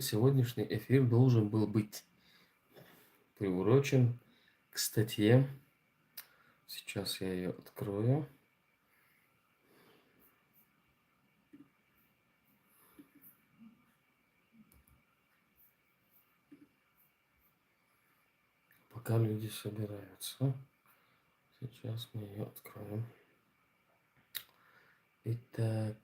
сегодняшний эфир должен был быть приурочен к статье. Сейчас я ее открою. Пока люди собираются. Сейчас мы ее откроем. Итак.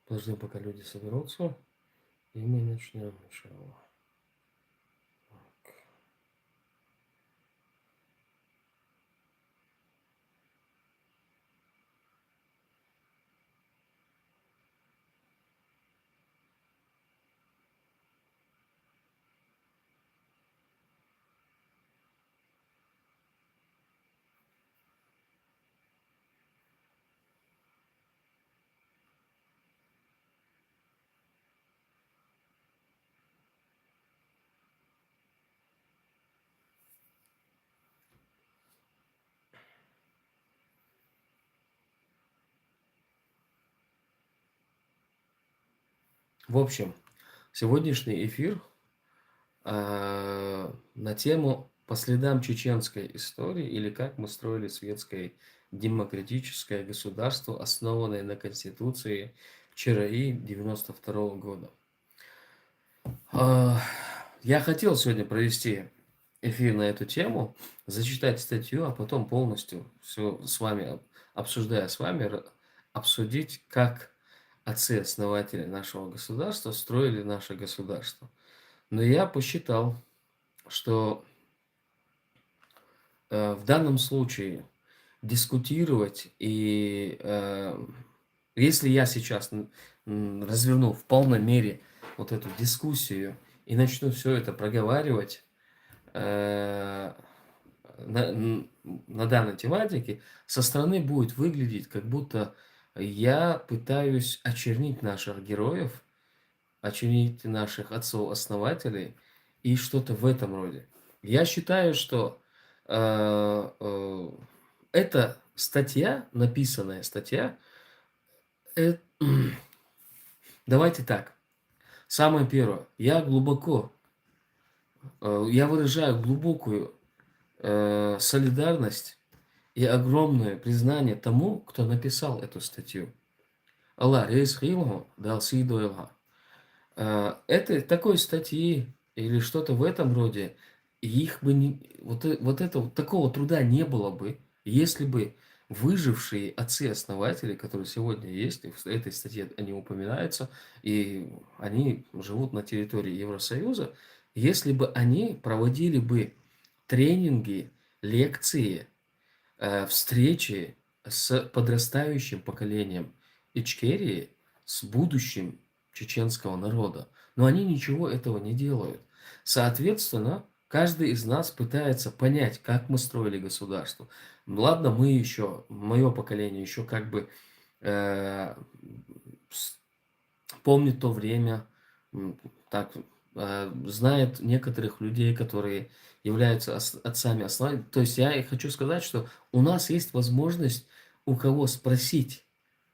Подождем, пока люди соберутся, и мы начнем начало. В общем, сегодняшний эфир на тему «По следам чеченской истории» или «Как мы строили светское демократическое государство, основанное на Конституции ЧРИ 92 года». Я хотел сегодня провести эфир на эту тему, зачитать статью, а потом полностью все с вами, обсуждая с вами, обсудить, как отцы-основатели нашего государства строили наше государство. Но я посчитал, что в данном случае дискутировать и если я сейчас разверну в полной мере вот эту дискуссию и начну все это проговаривать на данной тематике, со стороны будет выглядеть, как будто я пытаюсь очернить наших героев, очернить наших отцов-основателей и что-то в этом роде. Я считаю, что эта статья, написанная статья, давайте так. Самое первое. Я выражаю глубокую солидарность и огромное признание тому, кто написал эту статью. Аллах рейсхилгу дал сидуэлга. Это такой статьи или что-то в этом роде, их бы не, такого труда не было бы, если бы выжившие отцы-основатели, которые сегодня есть, и в этой статье они упоминаются, и они живут на территории Евросоюза, если бы они проводили бы тренинги, лекции, встречи с подрастающим поколением Ичкерии, с будущим чеченского народа. Но они ничего этого не делают. Соответственно, каждый из нас пытается понять, как мы строили государство. Ладно, мы еще, мое поколение еще как бы помнит то время, так, знает некоторых людей, которые являются отцами-основателями. То есть я и хочу сказать, что у нас есть возможность у кого спросить,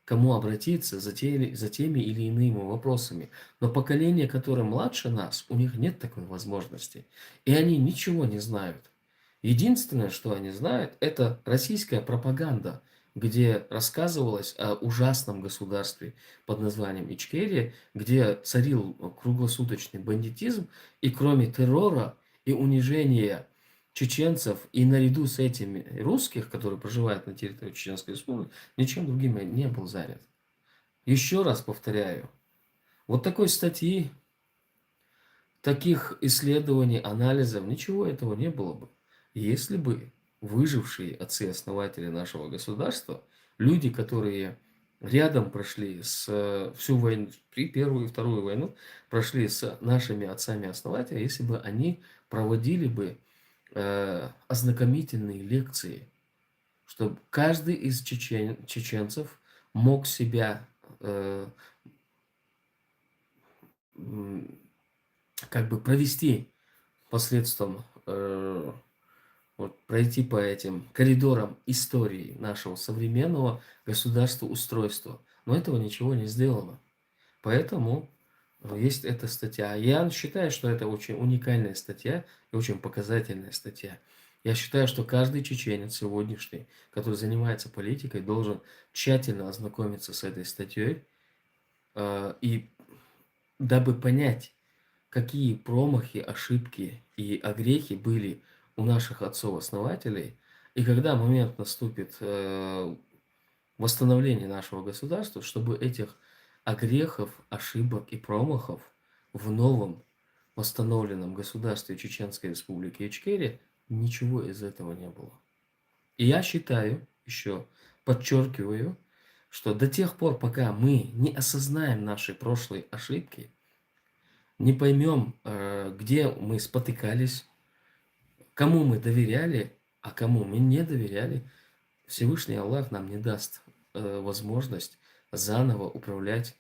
кому обратиться за теми или иными вопросами. Но поколение, которое младше нас, у них нет такой возможности. И они ничего не знают. Единственное, что они знают, это российская пропаганда, где рассказывалось о ужасном государстве под названием Ичкерия, где царил круглосуточный бандитизм, и кроме террора и унижения чеченцев и наряду с этими русских, которые проживают на территории Чеченской Республики, ничем другим не был занят. Еще раз повторяю, вот такой статьи, таких исследований, анализов, ничего этого не было бы, если бы выжившие отцы-основатели нашего государства, люди, которые рядом прошли с всю войну, при Первую и Вторую войну, прошли с нашими отцами-основателями, если бы они проводили бы ознакомительные лекции, чтобы каждый из чеченцев мог себя как бы провести посредством, вот, пройти по этим коридорам истории нашего современного государства устройства. Но этого ничего не сделано. Поэтому есть эта статья. Я считаю, что это очень уникальная статья и очень показательная статья. Я считаю, что каждый чеченец сегодняшний, который занимается политикой, должен тщательно ознакомиться с этой статьей, и дабы понять, какие промахи, ошибки и огрехи были у наших отцов-основателей, и когда момент наступит восстановления нашего государства, чтобы этих огрехов, ошибок и промахов в новом восстановленном государстве Чеченской Республики Ичкерия ничего из этого не было. И я считаю, еще подчеркиваю, что до тех пор, пока мы не осознаем наши прошлые ошибки, не поймем, где мы спотыкались, кому мы доверяли, а кому мы не доверяли, Всевышний Аллах нам не даст возможность заново управлять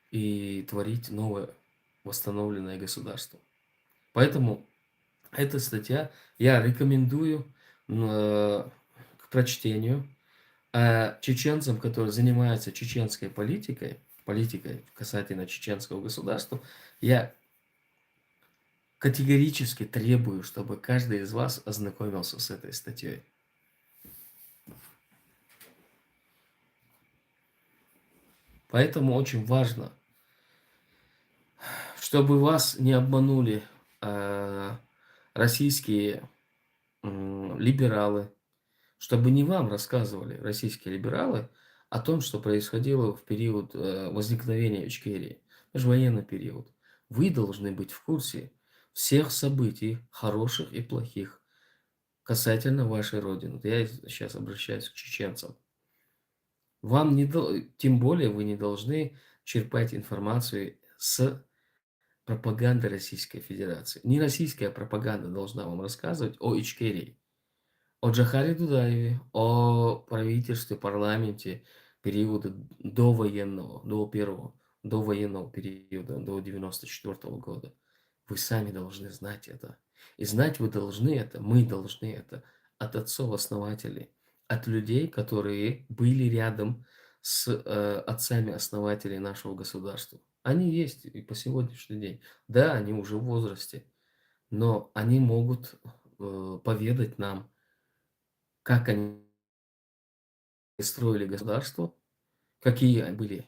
и творить новое восстановленное государство. Поэтому эта статья я рекомендую к прочтению. А чеченцам, которые занимаются чеченской политикой касательно чеченского государства, я категорически требую, чтобы каждый из вас ознакомился с этой статьей. Поэтому очень важно, чтобы вас не обманули российские либералы, чтобы не вам рассказывали российские либералы о том, что происходило в период возникновения Ичкерии, межвоенный период. Вы должны быть в курсе всех событий, хороших и плохих, касательно вашей родины. Я сейчас обращаюсь к чеченцам. Вам тем более вы не должны черпать информацию с пропаганды Российской Федерации. Не российская пропаганда должна вам рассказывать о Ичкерии, о Джахаре Дудаеве, о правительстве, парламенте периода довоенного, до военного периода, до 94 года. Вы сами должны знать это. И знать вы должны это, мы должны это от отцов-основателей, от людей, которые были рядом с отцами-основателей нашего государства. Они есть и по сегодняшний день. Да, они уже в возрасте, но они могут поведать нам, как они строили государство, какие были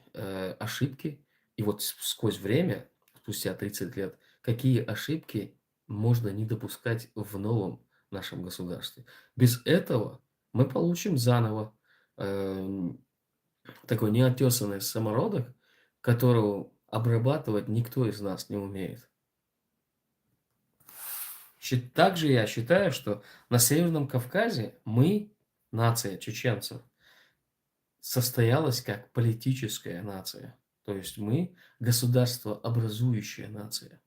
ошибки, и вот сквозь время, спустя 30 лет, какие ошибки можно не допускать в новом нашем государстве. Без этого мы получим заново такой неотесанный самородок, которого обрабатывать никто из нас не умеет. Также я считаю, что на Северном Кавказе мы, нация чеченцев, состоялась как политическая нация. То есть мы государствообразующая нация.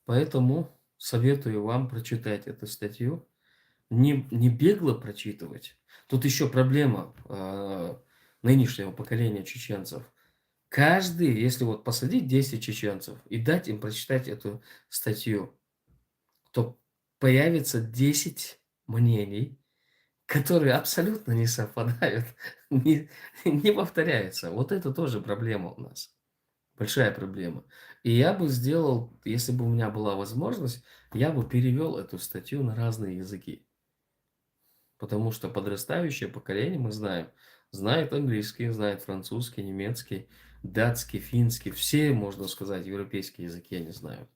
Поэтому советую вам прочитать эту статью. Не бегло прочитывать. Тут еще проблема нынешнего поколения чеченцев. Каждый, если вот посадить 10 чеченцев и дать им прочитать эту статью, то появится 10 мнений, которые абсолютно не совпадают, не повторяются. Вот это тоже проблема у нас. Большая проблема. И я бы сделал, если бы у меня была возможность, я бы перевел эту статью на разные языки. Потому что подрастающее поколение, мы знаем, знает английский, знает французский, немецкий, датский, финский, все, можно сказать, европейские языки они знают.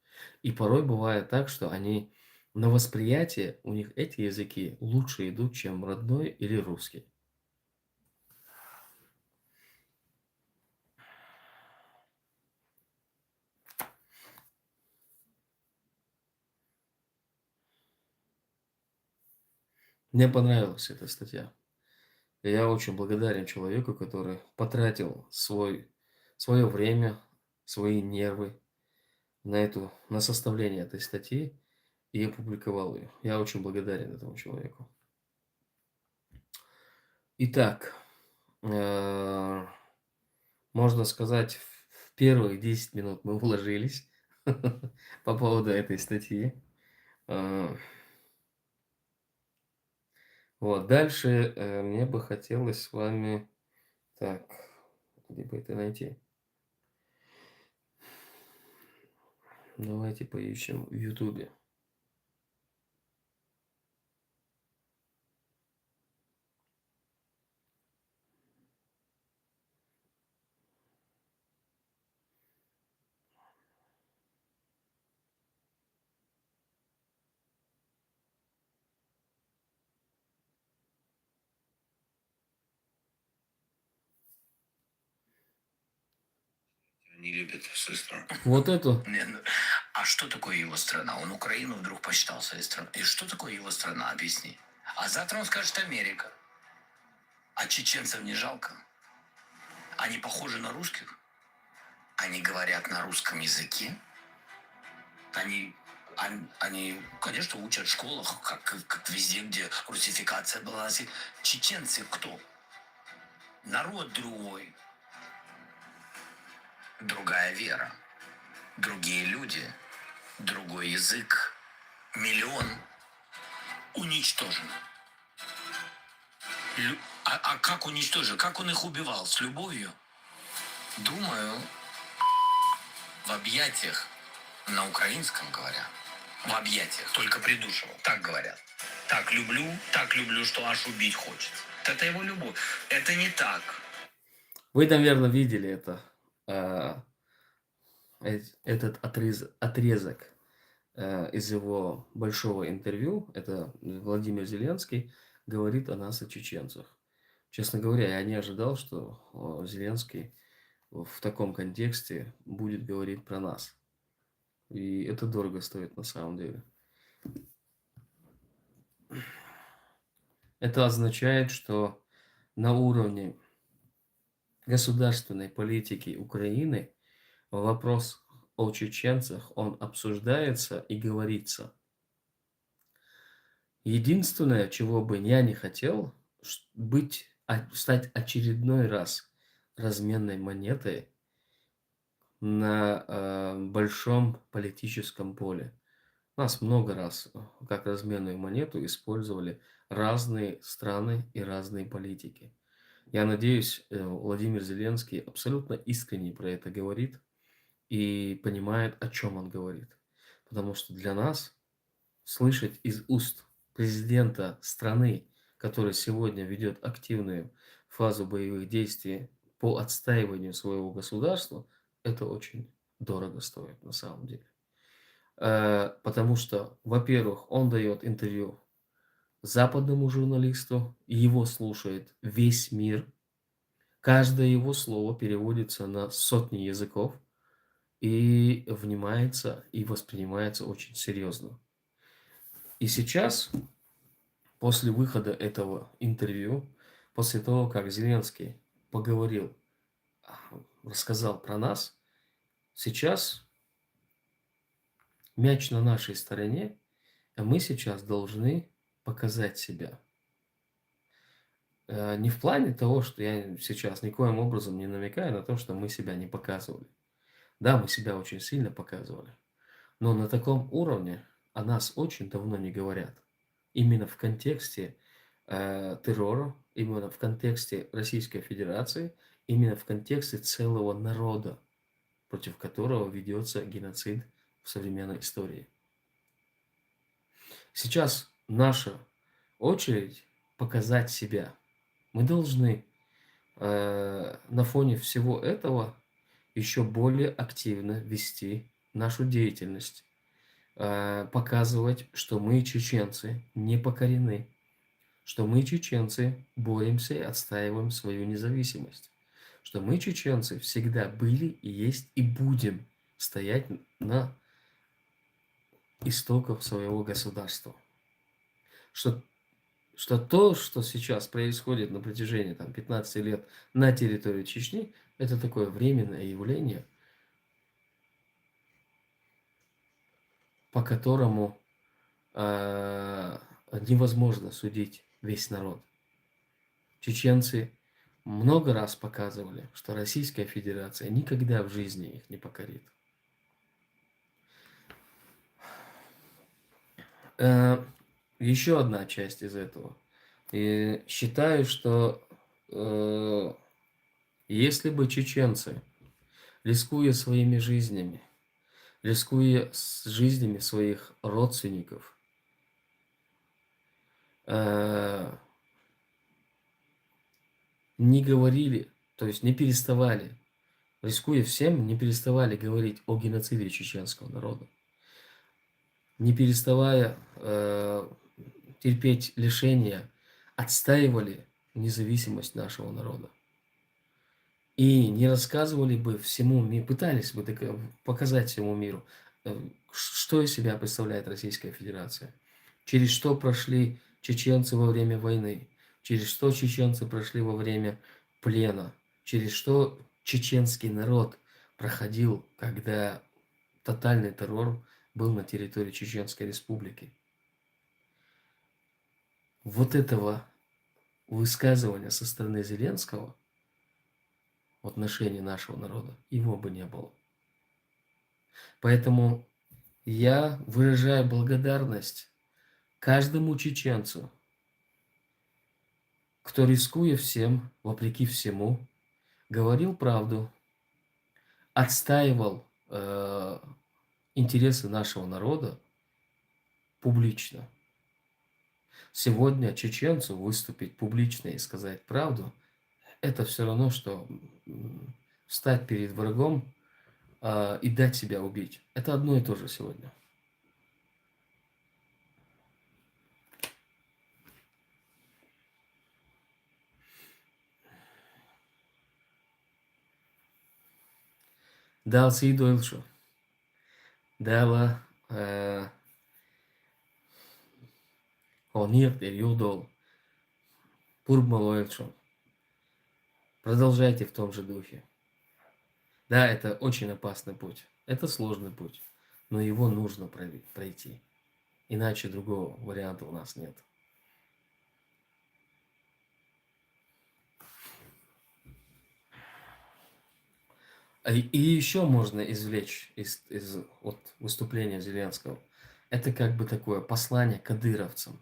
И порой бывает так, что они на восприятие, у них эти языки лучше идут, чем родной или русский. Мне понравилась эта статья. И я очень благодарен человеку, который потратил свое время, свои нервы на составление этой статьи и опубликовал ее. Я очень благодарен этому человеку. Итак, э, можно сказать, в первые 10 минут мы уложились по поводу этой статьи. Э, Вот, дальше мне бы хотелось с вами... Так, где бы это найти? Давайте поищем в Ютубе. Не любит свою страну. Вот эту. А что такое его страна? Он Украину вдруг посчитал своей страной. И что такое его страна? Объясни. А завтра он скажет Америка. А чеченцев не жалко? Они похожи на русских? Они говорят на русском языке? Они, конечно, учат в школах, как везде, где русификация была. Чеченцы кто? Народ другой. Другая вера. Другие люди. Другой язык. Миллион уничтожен. А как уничтожил? Как он их убивал? С любовью? Думаю, в объятиях, на украинском говоря, в объятиях, только придушивал. Так говорят. Так люблю, что аж убить хочется. Это его любовь. Это не так. Вы, наверное, видели это, этот отрезок из его большого интервью. Это Владимир Зеленский говорит о нас, о чеченцах. Честно говоря, я не ожидал, что Зеленский в таком контексте будет говорить про нас. И это дорого стоит на самом деле. Это означает, что на уровне государственной политики Украины вопрос о чеченцах, он обсуждается и говорится. Единственное, чего бы я не хотел, стать очередной раз разменной монетой на большом политическом поле. Нас много раз как разменную монету использовали разные страны и разные политики. Я надеюсь, Владимир Зеленский абсолютно искренне про это говорит и понимает, о чем он говорит. Потому что для нас слышать из уст президента страны, который сегодня ведет активную фазу боевых действий по отстаиванию своего государства, это очень дорого стоит на самом деле. Потому что, во-первых, он дает интервью западному журналисту, его слушает весь мир, каждое его слово переводится на сотни языков и внимается и воспринимается очень серьезно. И сейчас, после выхода этого интервью, после того, как Зеленский поговорил, рассказал про нас, сейчас мяч на нашей стороне, а мы сейчас должны показать себя. Не в плане того, что я сейчас никоим образом не намекаю на то, что мы себя не показывали. Да, мы себя очень сильно показывали. Но на таком уровне о нас очень давно не говорят. Именно в контексте террора, именно в контексте Российской Федерации, именно в контексте целого народа, против которого ведется геноцид в современной истории. Сейчас наша очередь показать себя. Мы должны на фоне всего этого еще более активно вести нашу деятельность, показывать, что мы, чеченцы, не покорены, что мы, чеченцы, боремся и отстаиваем свою независимость, что мы, чеченцы, всегда были и есть и будем стоять на истоках своего государства. Что то, что сейчас происходит на протяжении 15 лет на территории Чечни, это такое временное явление, по которому невозможно судить весь народ. Чеченцы много раз показывали, что Российская Федерация никогда в жизни их не покорит. Еще одна часть из этого. И считаю, что если бы чеченцы, рискуя своими жизнями, рискуя с жизнями своих родственников, не говорили, то есть не переставали, рискуя всем, не переставали говорить о геноциде чеченского народа, не переставая терпеть лишения, отстаивали независимость нашего народа. И не рассказывали бы всему миру, пытались бы показать всему миру, что из себя представляет Российская Федерация, через что прошли чеченцы во время войны, через что чеченцы прошли во время плена, через что чеченский народ проходил, когда тотальный террор был на территории Чеченской Республики. Вот этого высказывания со стороны Зеленского в отношении нашего народа, его бы не было. Поэтому я выражаю благодарность каждому чеченцу, кто, рискуя всем, вопреки всему, говорил правду, отстаивал интересы нашего народа публично. Сегодня чеченцу выступить публично и сказать правду, это все равно, что встать перед врагом и дать себя убить. Это одно и то же сегодня. Дал Сидойлшу. Дала Онир Юдол. Пурмалойлшу. Продолжайте в том же духе. Да, это очень опасный путь. Это сложный путь. Но его нужно пройти. Иначе другого варианта у нас нет. И еще можно извлечь из выступления Зеленского. Это как бы такое послание кадыровцам.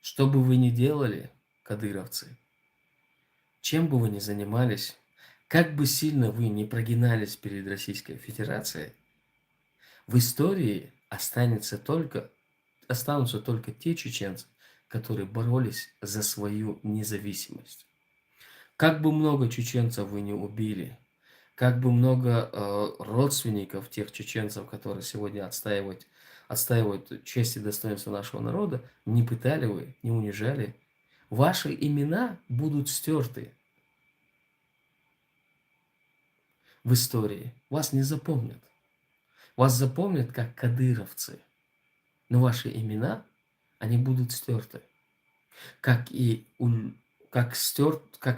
Что бы вы ни делали, кадыровцы, чем бы вы ни занимались, как бы сильно вы ни прогинались перед Российской Федерацией, в истории останутся только те чеченцы, которые боролись за свою независимость. Как бы много чеченцев вы не убили, как бы много родственников тех чеченцев, которые сегодня отстаивают честь и достоинство нашего народа, не пытали вы, не унижали, ваши имена будут стерты в истории. Вас не запомнят. Вас запомнят как кадыровцы. Но ваши имена, они будут стерты. Как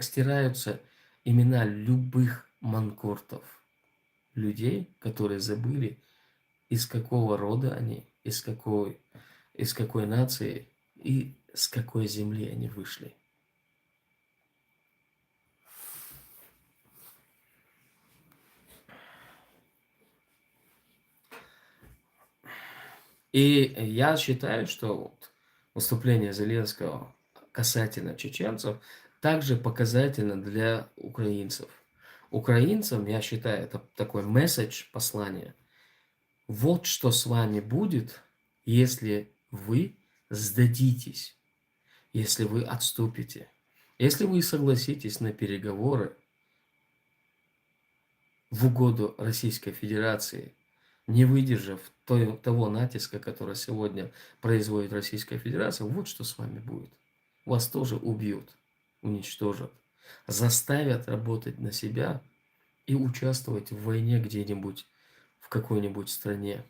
стираются имена любых манкуртов. Людей, которые забыли, из какого рода они, из какой нации и с какой земли они вышли. И я считаю, что выступление Зеленского касательно чеченцев также показательно для украинцев. Украинцам, я считаю, это такой месседж, послание. Вот что с вами будет, если вы сдадитесь, если вы отступите, если вы согласитесь на переговоры, в угоду Российской Федерации, не выдержав того натиска, который сегодня производит Российская Федерация, вот что с вами будет. Вас тоже убьют, уничтожат, заставят работать на себя и участвовать в войне где-нибудь в какой-нибудь стране.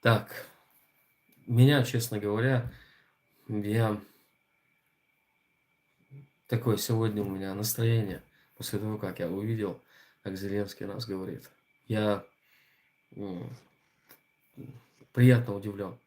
Так, меня, честно говоря, я такое сегодня у меня настроение после того, как я увидел, как Зеленский нас говорит. Я м, приятно удивлен.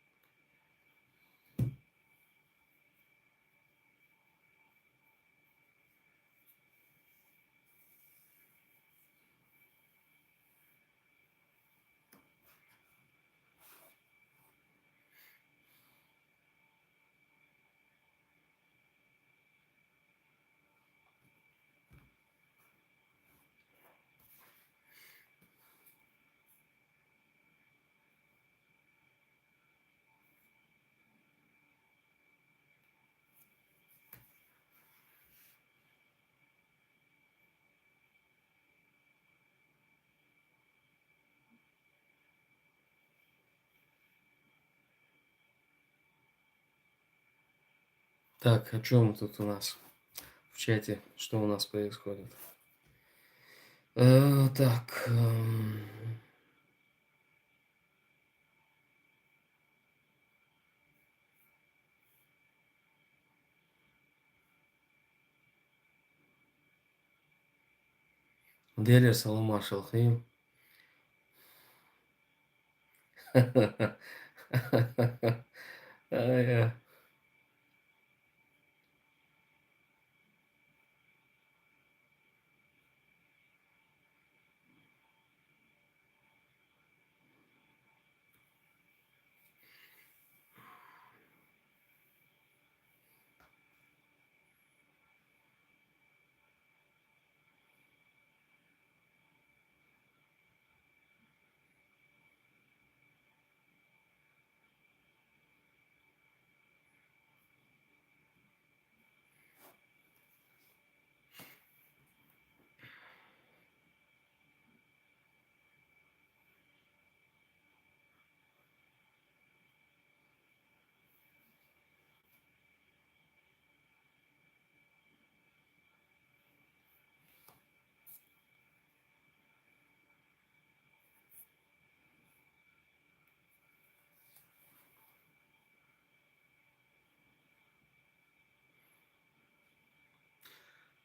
Так, о чем тут у нас в чате? Что у нас происходит? Так. Деля Салама Шалхим.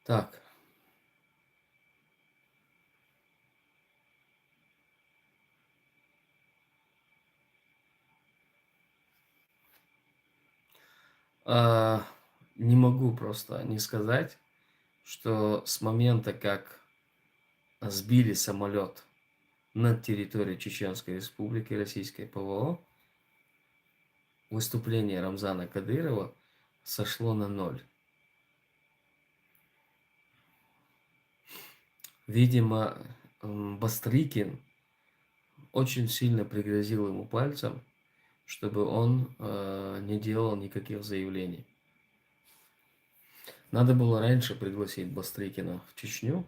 Так. А, не могу просто не сказать, что с момента, как сбили самолет над территорией Чеченской Республики Российской ПВО, выступление Рамзана Кадырова сошло на ноль. Видимо, Бастрыкин очень сильно пригрозил ему пальцем, чтобы он не делал никаких заявлений. Надо было раньше пригласить Бастрыкина в Чечню,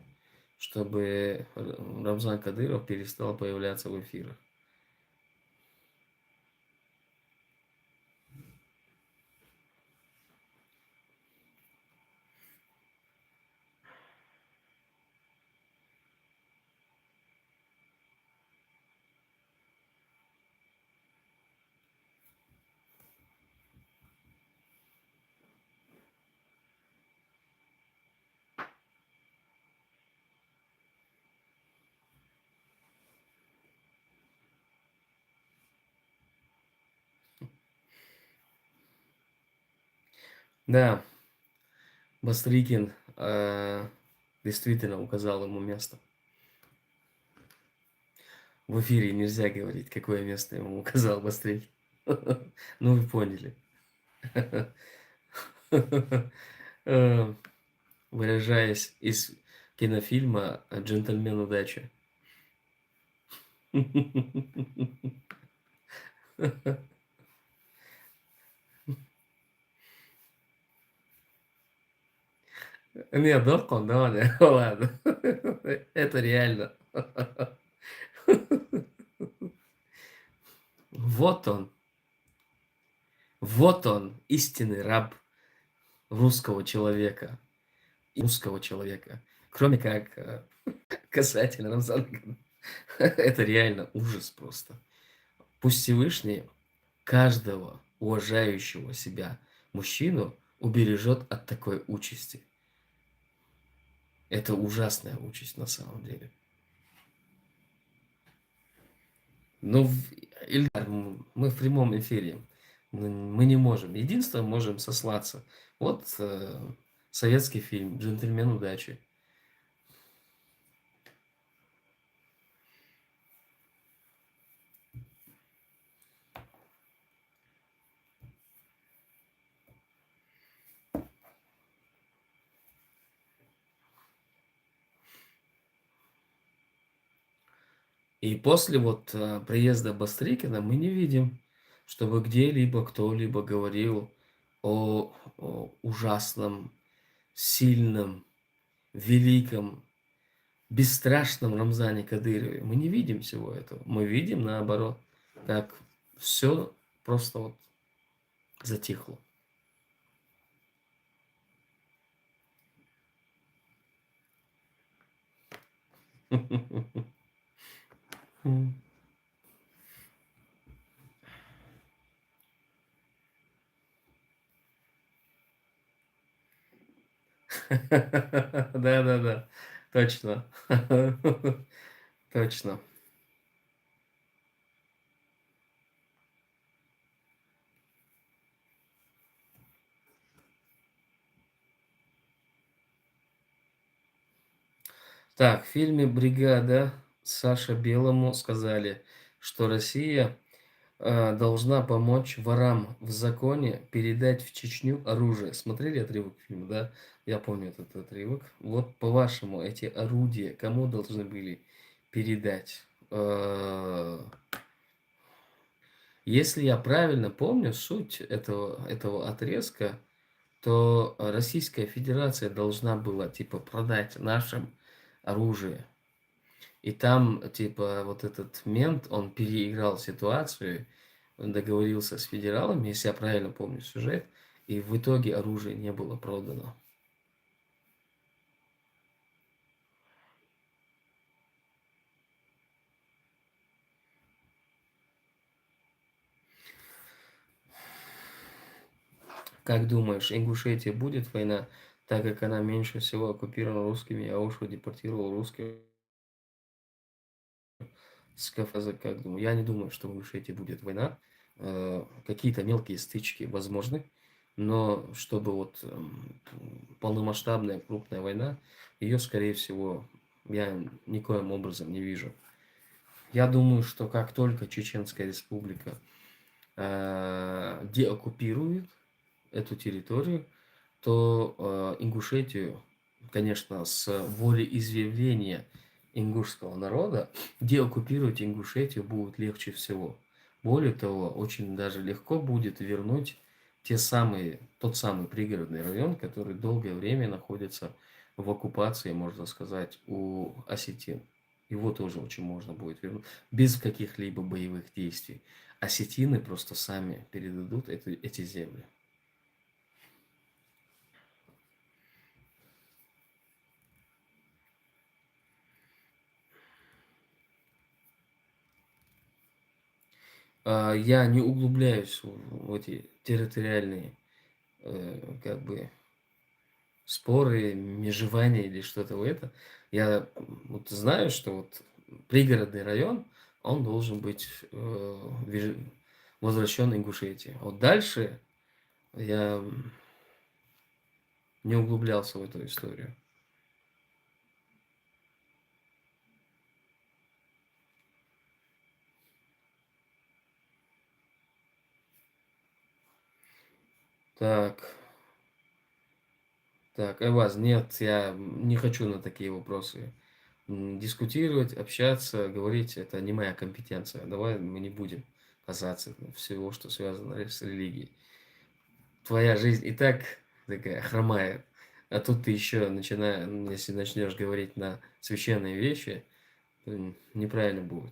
чтобы Рамзан Кадыров перестал появляться в эфирах. Да, Бастрыкин действительно указал ему место. В эфире нельзя говорить, какое место ему указал Бастрыкин. Ну, вы поняли. Э, Выражаясь из кинофильма «Джентльмен удачи». Не, Доркон, да ладно, ладно. Это реально. Вот вот он, истинный раб русского человека. Русского человека. Кроме как касательно Рамзана Кадырова. Это реально ужас просто. Пусть Всевышний каждого уважающего себя мужчину убережет от такой участи. Это ужасная участь на самом деле. Ну, Ильдар, мы в прямом эфире. Мы не можем. Единственное, можем сослаться. Вот советский фильм «Джентльмен удачи». И после вот приезда Бастрыкина мы не видим, чтобы где-либо кто-либо говорил о ужасном, сильном, великом, бесстрашном Рамзане Кадырове. Мы не видим всего этого. Мы видим, наоборот, как все просто вот затихло. Да-да-да, точно. Точно. Так, в фильме «Бригада» Саше Белому сказали, что Россия должна помочь ворам в законе передать в Чечню оружие. Смотрели отрывок фильма, да? Я помню этот отрывок. Вот, по-вашему, эти орудия кому должны были передать? Если я правильно помню суть этого отрезка, то Российская Федерация должна была, типа, продать нашим оружие. И там, типа, вот этот мент, он переиграл ситуацию, он договорился с федералами, если я правильно помню сюжет, и в итоге оружие не было продано. Как думаешь, Ингушетия будет война, так как она меньше всего оккупирована русскими, а Оушо депортировал русских с Кавказа, как думаю? Я не думаю, что в Ингушетии будет война. Какие-то мелкие стычки возможны, но чтобы вот полномасштабная крупная война, ее, скорее всего, я никоим образом не вижу. Я думаю, что как только Чеченская Республика деоккупирует эту территорию, то Ингушетию, конечно, с волеизъявления ингушского народа, деоккупировать Ингушетию будет легче всего. Более того, очень даже легко будет вернуть тот самый пригородный район, который долгое время находится в оккупации, можно сказать, у осетин. Его тоже очень можно будет вернуть без каких-либо боевых действий. Осетины просто сами передадут эти земли. Я не углубляюсь в эти территориальные как бы споры, межевания или что-то в это. Я вот знаю, что вот пригородный район, он должен быть возвращен Ингушетии. Вот дальше я не углублялся в эту историю. Так, так, Айваз, нет, я не хочу на такие вопросы дискутировать, общаться, говорить. Это не моя компетенция. Давай мы не будем касаться всего, что связано с религией. Твоя жизнь и так такая хромает, а тут ты еще если начнешь говорить на священные вещи, то неправильно будет.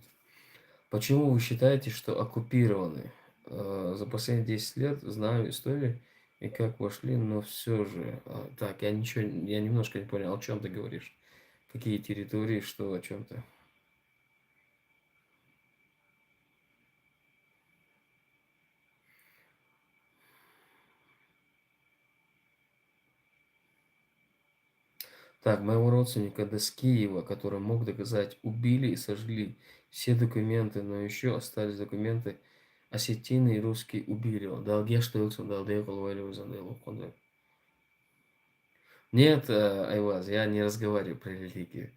Почему вы считаете, что оккупированы? За последние 10 лет знаю историю и как вошли, но все же. Так, я немножко не понял, о чем ты говоришь. Какие территории, что, о чем ты? Так, моего родственника из Киева, который мог доказать, убили и сожгли все документы, но еще остались документы осетины и русские убили. Далге что Илсон, далде колвали заняло. Нет, Айваз, я не разговариваю про религию.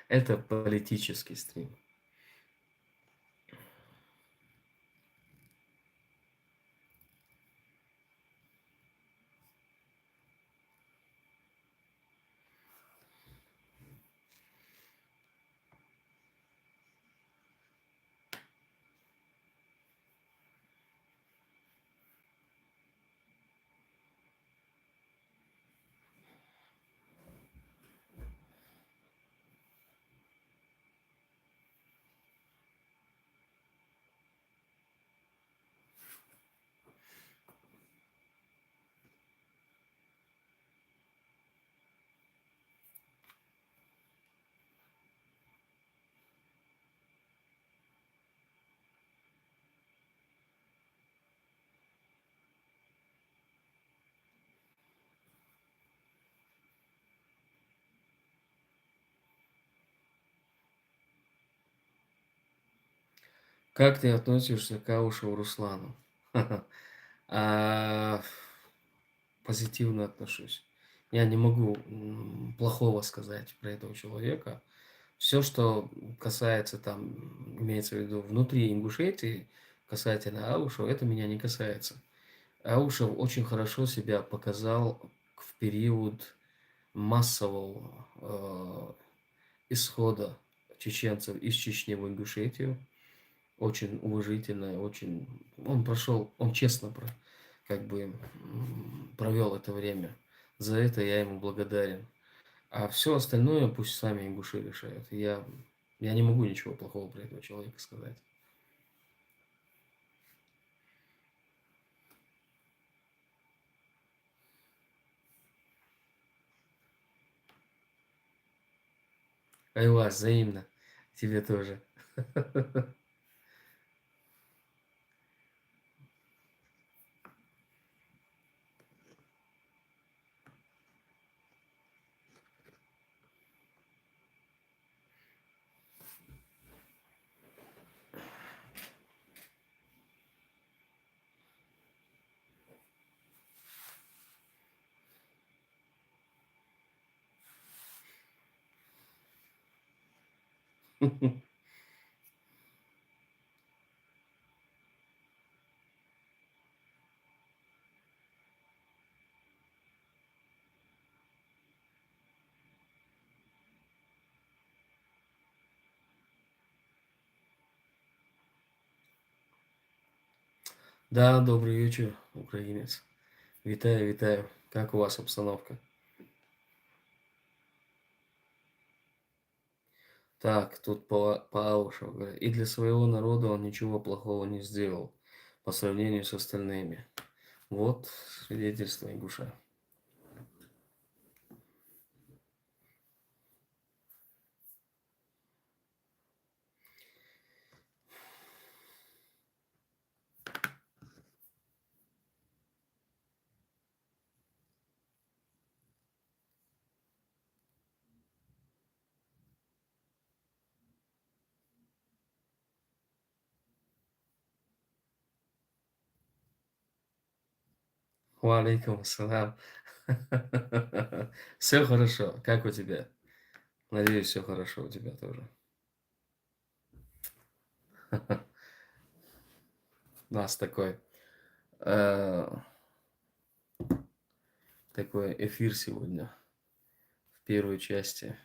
Это политический стрим. Как ты относишься к Аушеву Руслану? А, Позитивно отношусь. Я не могу плохого сказать про этого человека. Все, что касается там, имеется в виду внутри Ингушетии, касательно Аушева, это меня не касается. Аушев очень хорошо себя показал в период массового исхода чеченцев из Чечни в Ингушетию. Очень уважительно, очень... Он честно как бы провел это время. За это я ему благодарен. А все остальное пусть сами ингуши решают. Я не могу ничего плохого про этого человека сказать. Айва, взаимно. Тебе тоже. Да, добрый вечер, украинец. Витаю, витаю. Как у вас обстановка? Так, тут по Аушеву говорят. И для своего народа он ничего плохого не сделал по сравнению с остальными. Вот свидетельство ингуша. Валейкум ассалам. Все хорошо. Как у тебя? Надеюсь, все хорошо у тебя тоже. Нас такой. э, такой эфир сегодня. В первой части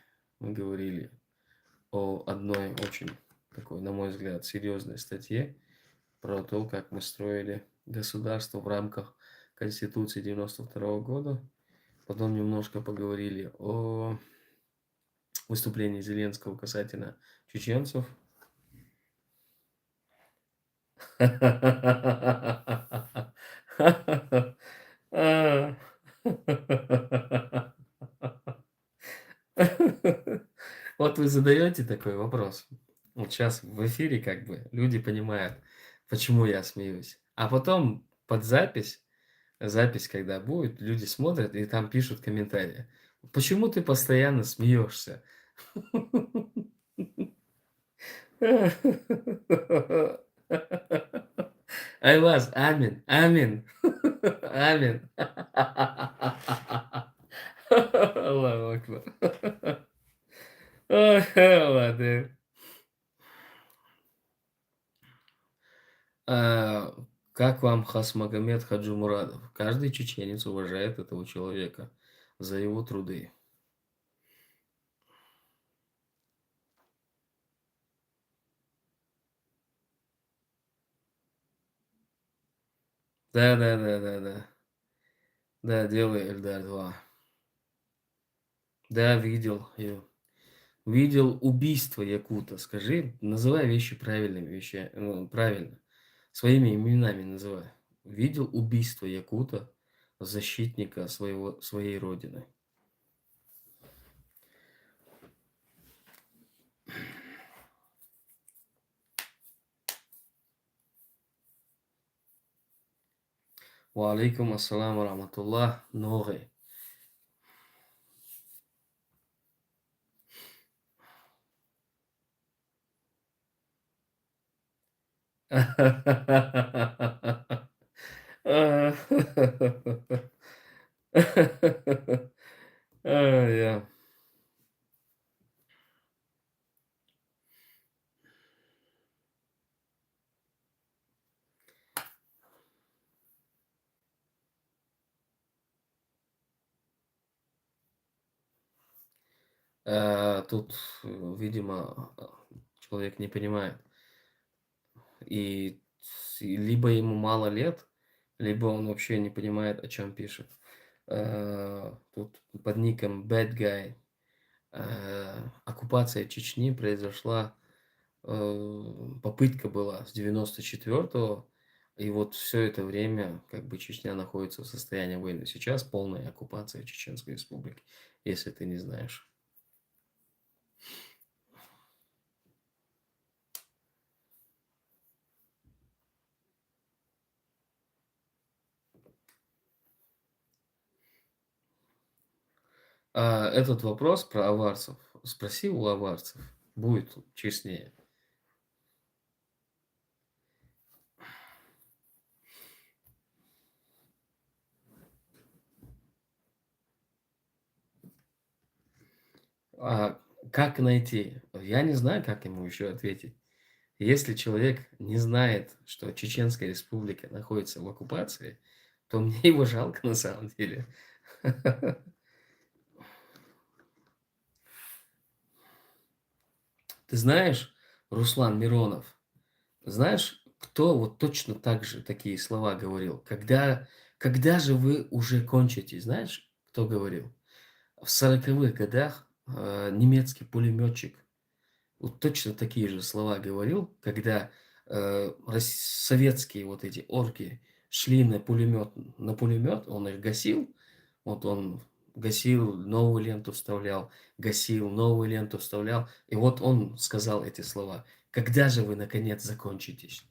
мы говорили о одной очень такой, на мой взгляд, серьезной статье про то, как мы строили государство в рамках Конституции 92 года. Потом немножко поговорили о выступлении Зеленского касательно чеченцев. Вот вы задаете такой вопрос. Вот сейчас в эфире как бы люди понимают, почему я смеюсь. А потом под запись когда будет, люди смотрят и там пишут комментарии. Почему ты постоянно смеешься? Айваз, амин, амин, амин. Аллаху акбар. Ой, ладно. А, как вам Хасмагомед Хаджимурадов? Каждый чеченец уважает этого человека за его труды. Да. Да, делай Эльдар 2. Да, видел. Видел убийство якута. Скажи, называй вещи правильными вещами. Ну, правильно. Своими именами называй. Видел убийство якута, защитника своей родины. Ва алейкум ассалам ва рахматуллах. Новый. Я. Тут, видимо, человек не понимает. И либо ему мало лет, либо он вообще не понимает, о чем пишет. Тут под ником Bad Guy. Оккупация Чечни произошла, попытка была с 94-го, и вот все это время как бы Чечня находится в состоянии войны. Сейчас полная оккупация Чеченской Республики, если ты не знаешь. Этот вопрос про аварцев спроси у аварцев, будет честнее. Как найти? Я не знаю, как ему еще ответить. Если человек не знает, что Чеченская Республика находится в оккупации, то мне его жалко на самом деле. Ты знаешь, Руслан Миронов, знаешь, кто вот точно так же такие слова говорил? Когда же вы уже кончите? Знаешь, кто говорил? В 40-х годах немецкий пулеметчик вот точно такие же слова говорил, когда советские вот эти орки шли на пулемет, он их гасил, вот он гасил, новую ленту вставлял, гасил, новую ленту вставлял, и вот он сказал эти слова. Когда же вы наконец закончитесь?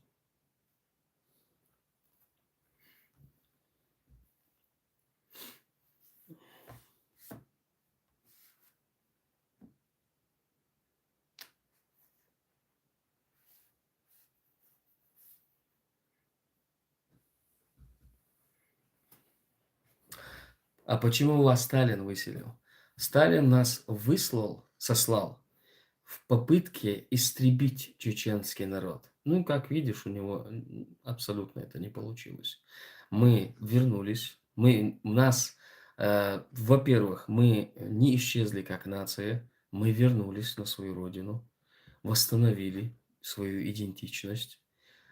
А почему вас Сталин выселил? Сталин нас сослал в попытке истребить чеченский народ. Ну, как видишь, у него абсолютно это не получилось. Мы вернулись, У нас, во-первых, мы не исчезли как нация, мы вернулись на свою родину, восстановили свою идентичность,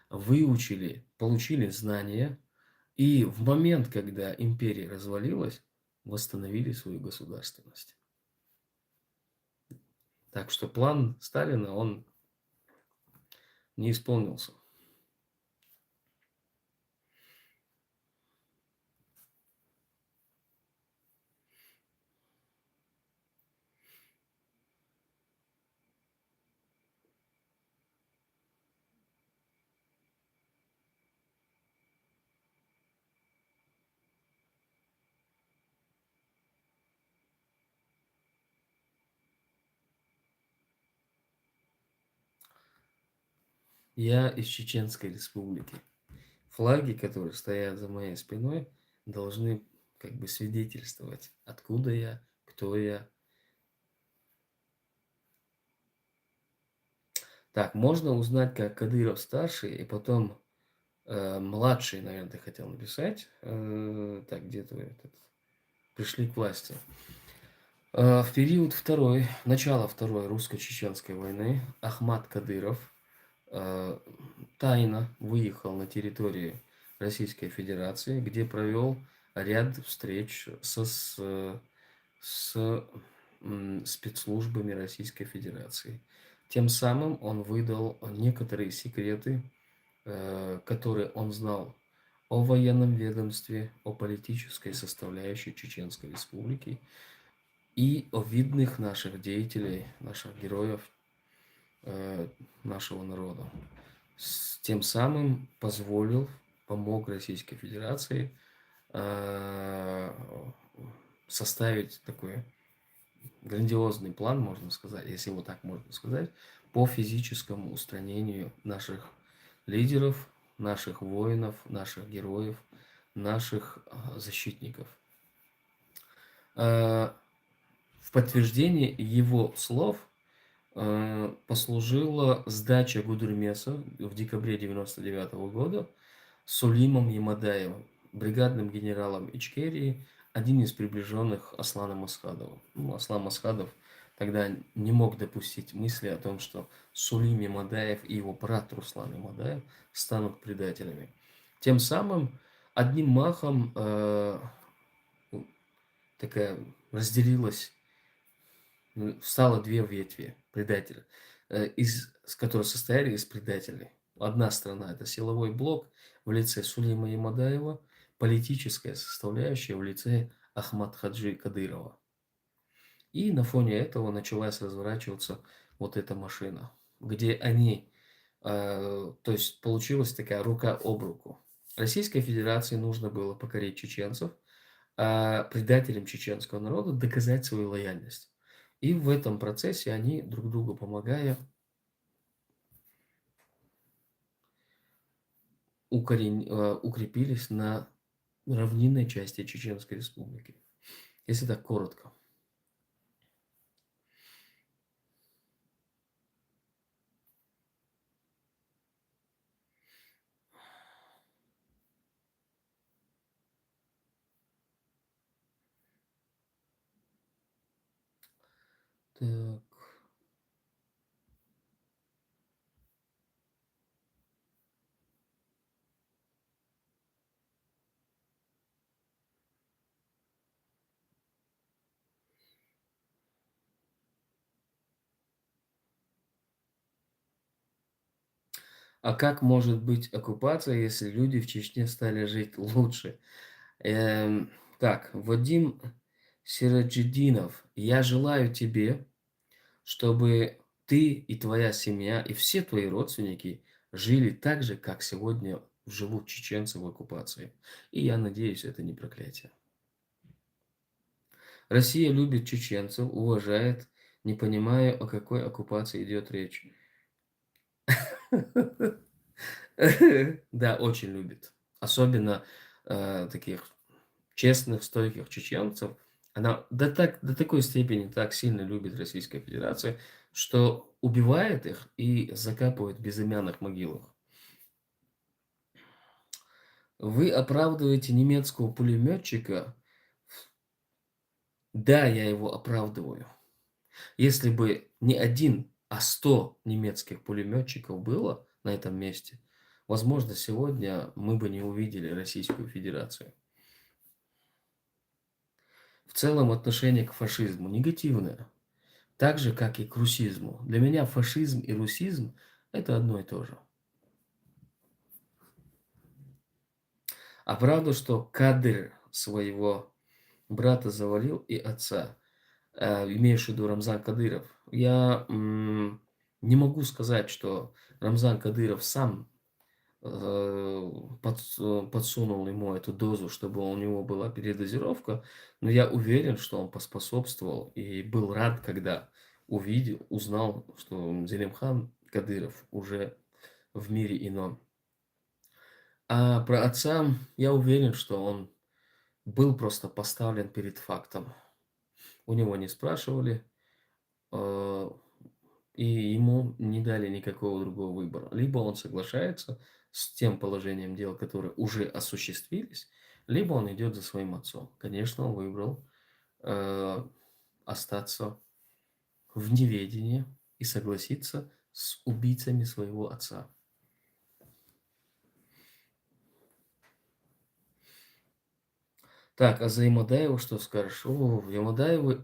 выучили, получили знания, и в момент, когда империя развалилась, восстановили свою государственность. Так что план Сталина, он не исполнился. Я из Чеченской Республики. Флаги, которые стоят за моей спиной, должны как бы свидетельствовать, откуда я, кто я. Так, можно узнать, как Кадыров старший, и потом младший, наверное, ты хотел написать. Так, где-то вы пришли к власти. В период начала Второй русско-чеченской войны Ахмат Кадыров тайно выехал на территорию Российской Федерации, где провел ряд встреч с спецслужбами Российской Федерации. Тем самым он выдал некоторые секреты, которые он знал о военном ведомстве, о политической составляющей Чеченской Республики и о видных наших деятелей, наших героев нашего народа. Тем самым помог Российской Федерации составить такой грандиозный план, можно сказать, если его так можно сказать, по физическому устранению наших лидеров, наших воинов, наших героев, наших защитников. В подтверждение его слов послужила сдача Гудермеса в декабре 1999 года Сулимом Ямадаевым, бригадным генералом Ичкерии, один из приближенных Аслана Масхадова. Аслан Масхадов тогда не мог допустить мысли о том, что Сулим Ямадаев и его брат Руслан Ямадаев станут предателями. Тем самым одним махом такая разделилась, стало две ветви предателя, которые состояли из предателей. Одна страна – это силовой блок в лице Сулейма Ямадаева, политическая составляющая в лице Ахмад Хаджи Кадырова. И на фоне этого началась разворачиваться вот эта машина, где они, то есть получилась такая рука об руку. Российской Федерации нужно было покорить чеченцев, а предателям чеченского народа доказать свою лояльность. И в этом процессе они, друг другу помогая, укрепились на равнинной части Чеченской Республики. Если так коротко. Так. А как может быть оккупация, если люди в Чечне стали жить лучше? Так, Вадим Сираджидинов, я желаю тебе, чтобы ты и твоя семья, и все твои родственники жили так же, как сегодня живут чеченцы в оккупации. И я надеюсь, это не проклятие. Россия любит чеченцев, уважает, не понимая, о какой оккупации идет речь. Да, очень любит. Особенно таких честных, стойких чеченцев. Она до такой степени так сильно любит Российская Федерация, что убивает их и закапывает в безымянных могилах. Вы оправдываете немецкого пулеметчика. Да, я его оправдываю. Если бы не один, а 100 немецких пулеметчиков было на этом месте, возможно, сегодня мы бы не увидели Российскую Федерацию. В целом отношение к фашизму негативное, так же, как и к русизму. Для меня фашизм и русизм – это одно и то же. А правда, что Кадыр своего брата завалил и отца, имеешь в виду Рамзан Кадыров. Я не могу сказать, что Рамзан Кадыров сам подсунул ему эту дозу, чтобы у него была передозировка, но я уверен, что он поспособствовал и был рад, когда узнал, что Зелимхан Кадыров уже в мире ином. А про отца я уверен, что он был просто поставлен перед фактом. У него не спрашивали, э, и ему не дали никакого другого выбора. Либо он соглашается с тем положением дел, которые уже осуществились, либо он идет за своим отцом. Конечно, он выбрал э, остаться в неведении и согласиться с убийцами своего отца. Так, а за Ямадаева что скажешь? О, Ямадаевы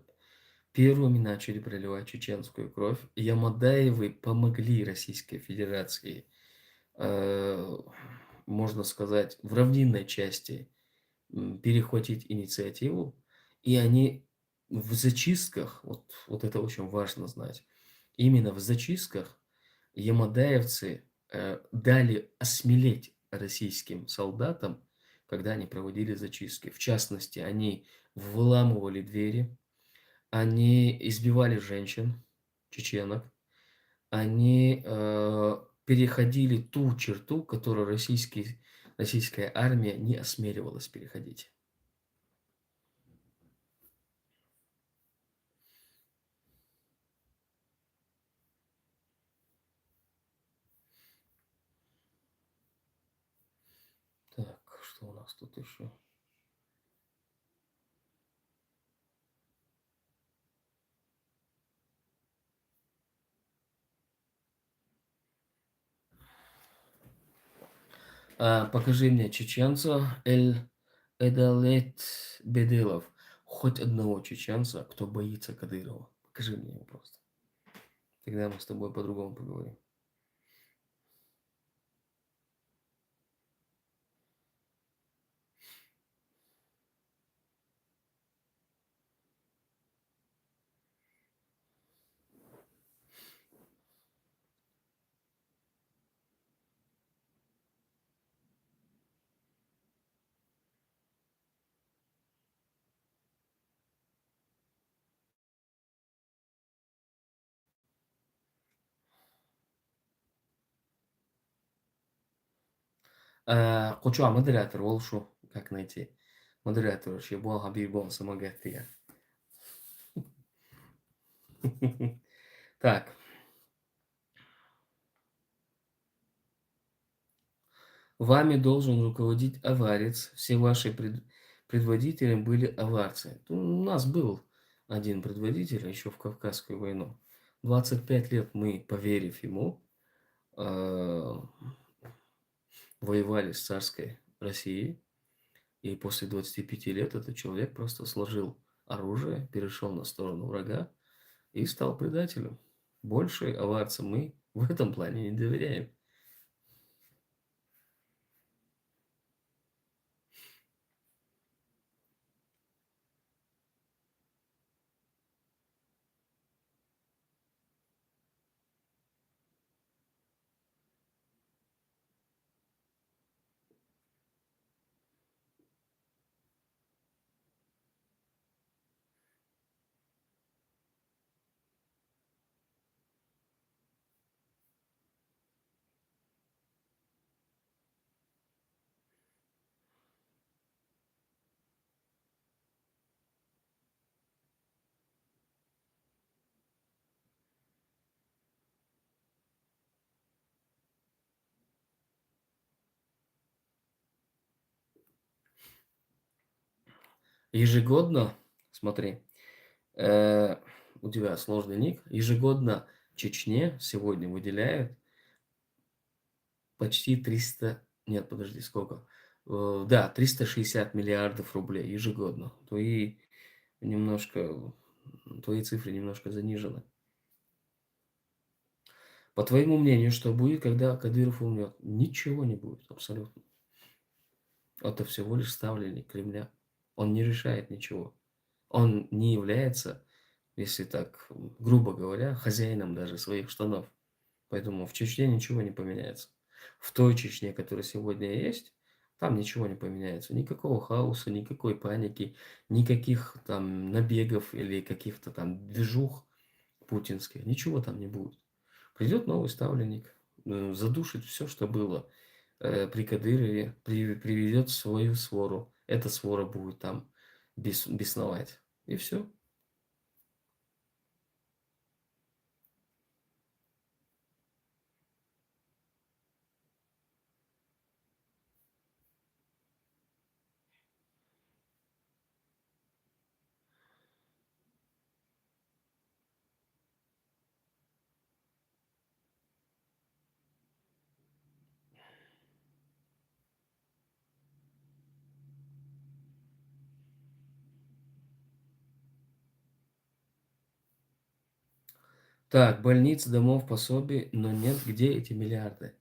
первыми начали проливать чеченскую кровь. Ямадаевы помогли Российской Федерации, э, можно сказать, в равнинной части перехватить инициативу. И они в зачистках, вот это очень важно знать, именно в зачистках ямадаевцы дали осмелеть российским солдатам, когда они проводили зачистки. В частности, они выламывали двери, они избивали женщин, чеченок, они переходили ту черту, которую российская армия не осмеливалась переходить. Так, что у нас тут еще? Покажи мне чеченца Эдалет Беделов. Хоть одного чеченца, кто боится Кадырова. Покажи мне его просто. Тогда мы с тобой по-другому поговорим. Кучу, модератор, Волшу. Как найти? Модератор, вообще, был Хабиб, он самогатия. Так, вами должен руководить аварец. Все ваши предводители были аварцы. У нас был один предводитель еще в Кавказскую войну. 25 лет мы, поверив ему, воевали с царской Россией. И после 25 лет этот человек просто сложил оружие, перешел на сторону врага и стал предателем. Больше аварцам мы в этом плане не доверяем. Ежегодно, смотри, э, у тебя сложный ник, ежегодно Чечне сегодня выделяют почти 300, нет, подожди, сколько? Да, 360 миллиардов рублей ежегодно. Немножко, твои цифры немножко занижены. По твоему мнению, что будет, когда Кадыров умрет? Ничего не будет, абсолютно. Это всего лишь ставленник Кремля. Он не решает ничего. Он не является, если так грубо говоря, хозяином даже своих штанов. Поэтому в Чечне ничего не поменяется. В той Чечне, которая сегодня есть, там ничего не поменяется. Никакого хаоса, никакой паники, никаких там набегов или каких-то там движух путинских. Ничего там не будет. Придет новый ставленник, задушит все, что было при Кадырове, приведет свою свору. Эта свора будет там бесновать. И все. Так, больниц, домов, пособий, но нет, где эти миллиарды?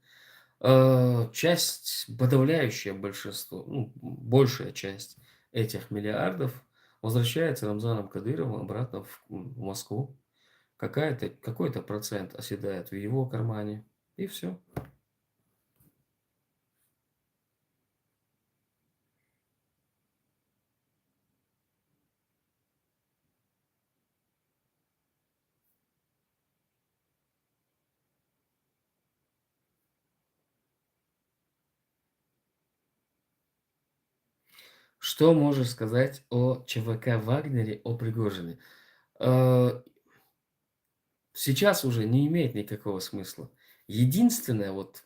Часть, подавляющее большинство, ну, большая часть этих миллиардов возвращается Рамзаном Кадыровым обратно в Москву. Какой-то процент оседает в его кармане. И все. Что можешь сказать о ЧВК «Вагнере», о Пригожине? Э, Сейчас уже не имеет никакого смысла. Единственное, вот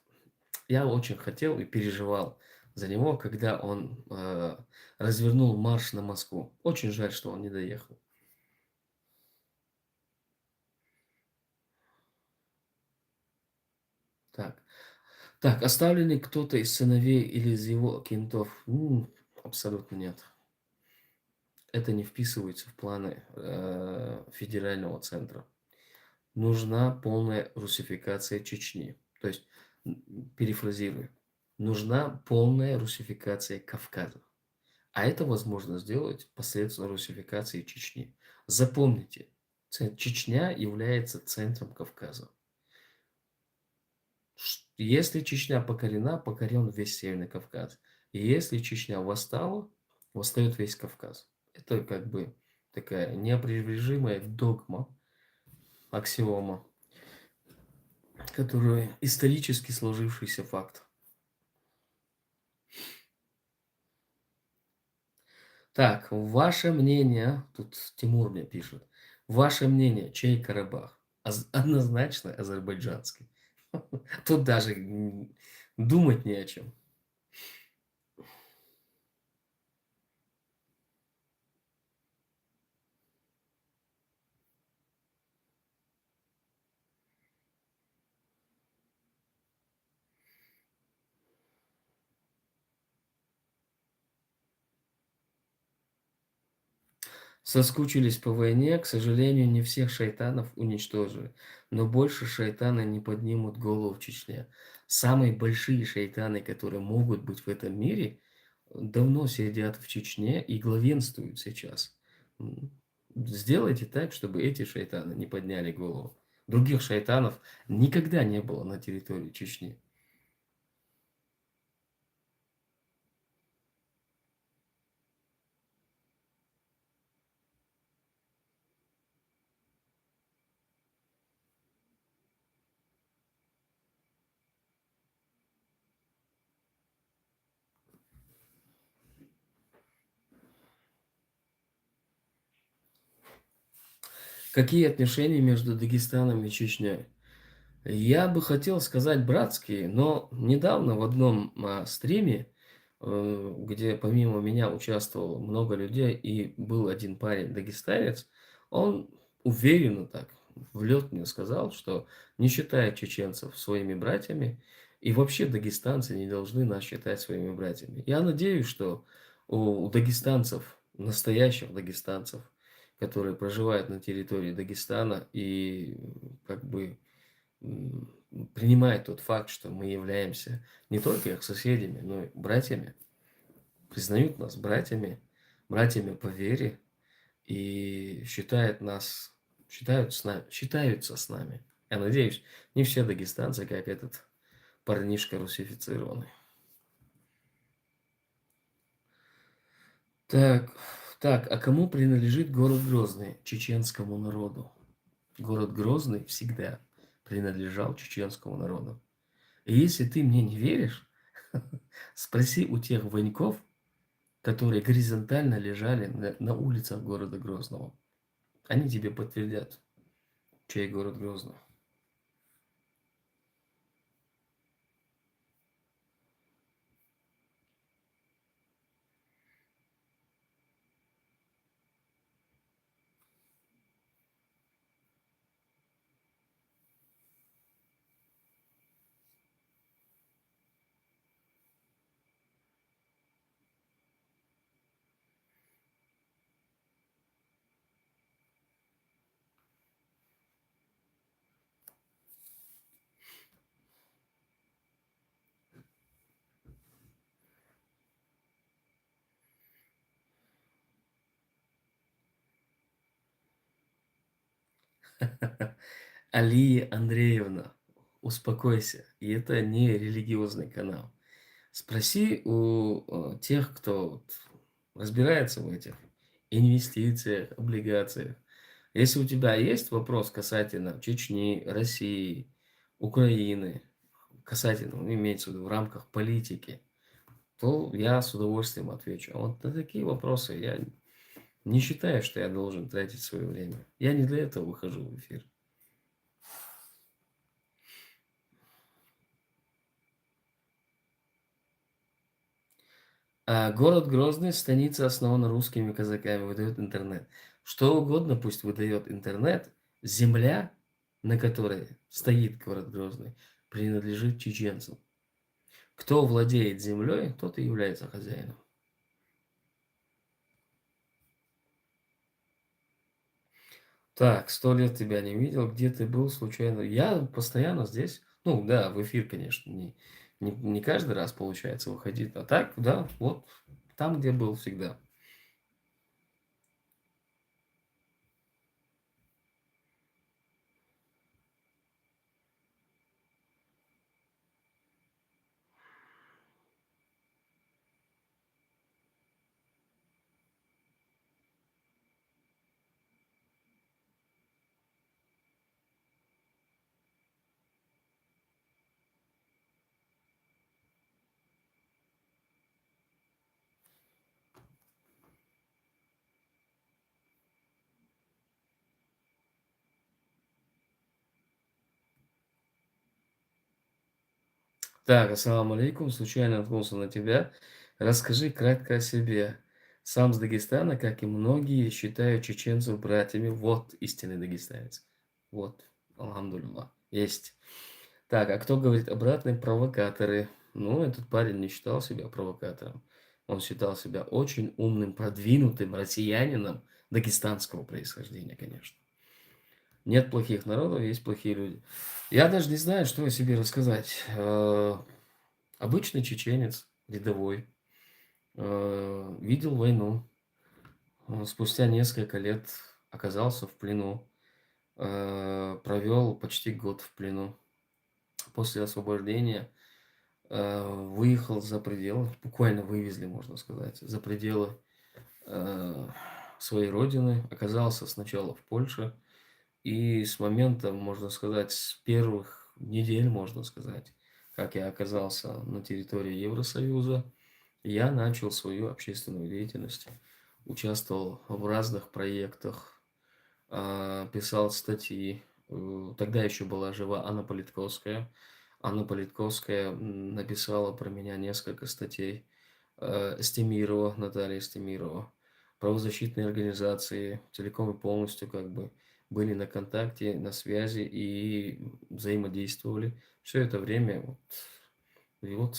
я очень хотел и переживал за него, когда он развернул марш на Москву. Очень жаль, что он не доехал. Так, так, оставлен ли кто-то из сыновей или из его кентов? Абсолютно нет. Это не вписывается в планы федерального центра. Нужна полная русификация Чечни. То есть, перефразирую, нужна полная русификация Кавказа. А это возможно сделать посредством русификации Чечни. Запомните, Чечня является центром Кавказа. Если Чечня покорена, покорен весь Северный Кавказ. И если Чечня восстала, восстает весь Кавказ. Это как бы такая неопровержимая догма, аксиома, которая исторически сложившийся факт. Так, ваше мнение, тут Тимур мне пишет, ваше мнение, чей Карабах? Однозначно азербайджанский. Тут даже думать не о чем. Соскучились по войне, к сожалению, не всех шайтанов уничтожили, но больше шайтаны не поднимут голову в Чечне. Самые большие шайтаны, которые могут быть в этом мире, давно сидят в Чечне и главенствуют сейчас. Сделайте так, чтобы эти шайтаны не подняли голову. Других шайтанов никогда не было на территории Чечни. Какие отношения между Дагестаном и Чечней? Я бы хотел сказать братские, но недавно в одном стриме где помимо меня участвовало много людей, и был один парень дагестанец. Он уверенно так, в лед мне сказал, что не считает чеченцев своими братьями, и вообще дагестанцы не должны нас считать своими братьями. Я надеюсь, что у дагестанцев, настоящих дагестанцев, которые проживают на территории Дагестана и как бы м, принимают тот факт, что мы являемся не только их соседями, но и братьями, признают нас братьями, братьями по вере и считаются с нами. Я надеюсь, не все дагестанцы, как этот парнишка русифицированный. Так, так, а кому принадлежит город Грозный? Чеченскому народу. Город Грозный всегда принадлежал чеченскому народу. И если ты мне не веришь, спроси у тех воинков, которые горизонтально лежали на улицах города Грозного. Они тебе подтвердят, чей город Грозный. Алия Андреевна, успокойся. И это не религиозный канал. Спроси у тех, кто вот разбирается в этих инвестициях, облигациях. Если у тебя есть вопрос касательно Чечни, России, Украины, касательно, ну, имеется в виду в рамках политики, то я с удовольствием отвечу. А вот на такие вопросы я не считаю, что я должен тратить свое время. Я не для этого выхожу в эфир. А город Грозный, станица основана русскими казаками, выдает интернет. Что угодно пусть выдает интернет. Земля, на которой стоит город Грозный, принадлежит чеченцам. Кто владеет землей, тот и является хозяином. Так, 100 лет тебя не видел, где ты был случайно? Я постоянно здесь. Ну да, в эфир, конечно, не каждый раз получается выходить. А так, да, вот там, где был всегда. Так, ассаламу алейкум, случайно наткнулся на тебя. Расскажи кратко о себе. Сам с Дагестана, как и многие, считаю чеченцев братьями. Вот истинный дагестанец. Вот, алхамдулилlah, есть. Так, а кто говорит обратные провокаторы? Ну, этот парень не считал себя провокатором. Он считал себя очень умным, продвинутым россиянином дагестанского происхождения, конечно. Нет плохих народов, есть плохие люди. Я даже не знаю, что о себе рассказать. Обычный чеченец, рядовой, видел войну, спустя несколько лет оказался в плену, провел почти год в плену. После освобождения выехал за пределы, буквально вывезли, можно сказать, за пределы э, своей родины, оказался сначала в Польше, и с момента, можно сказать, с первых недель, можно сказать, как я оказался на территории Евросоюза, я начал свою общественную деятельность, участвовал в разных проектах, писал статьи. Тогда еще была жива Анна Политковская. Анна Политковская написала про меня несколько статей. Эстемирова, Наталья Эстемирова. Правозащитные организации целиком и полностью как бы были на контакте, на связи и взаимодействовали. Все это время вот. И вот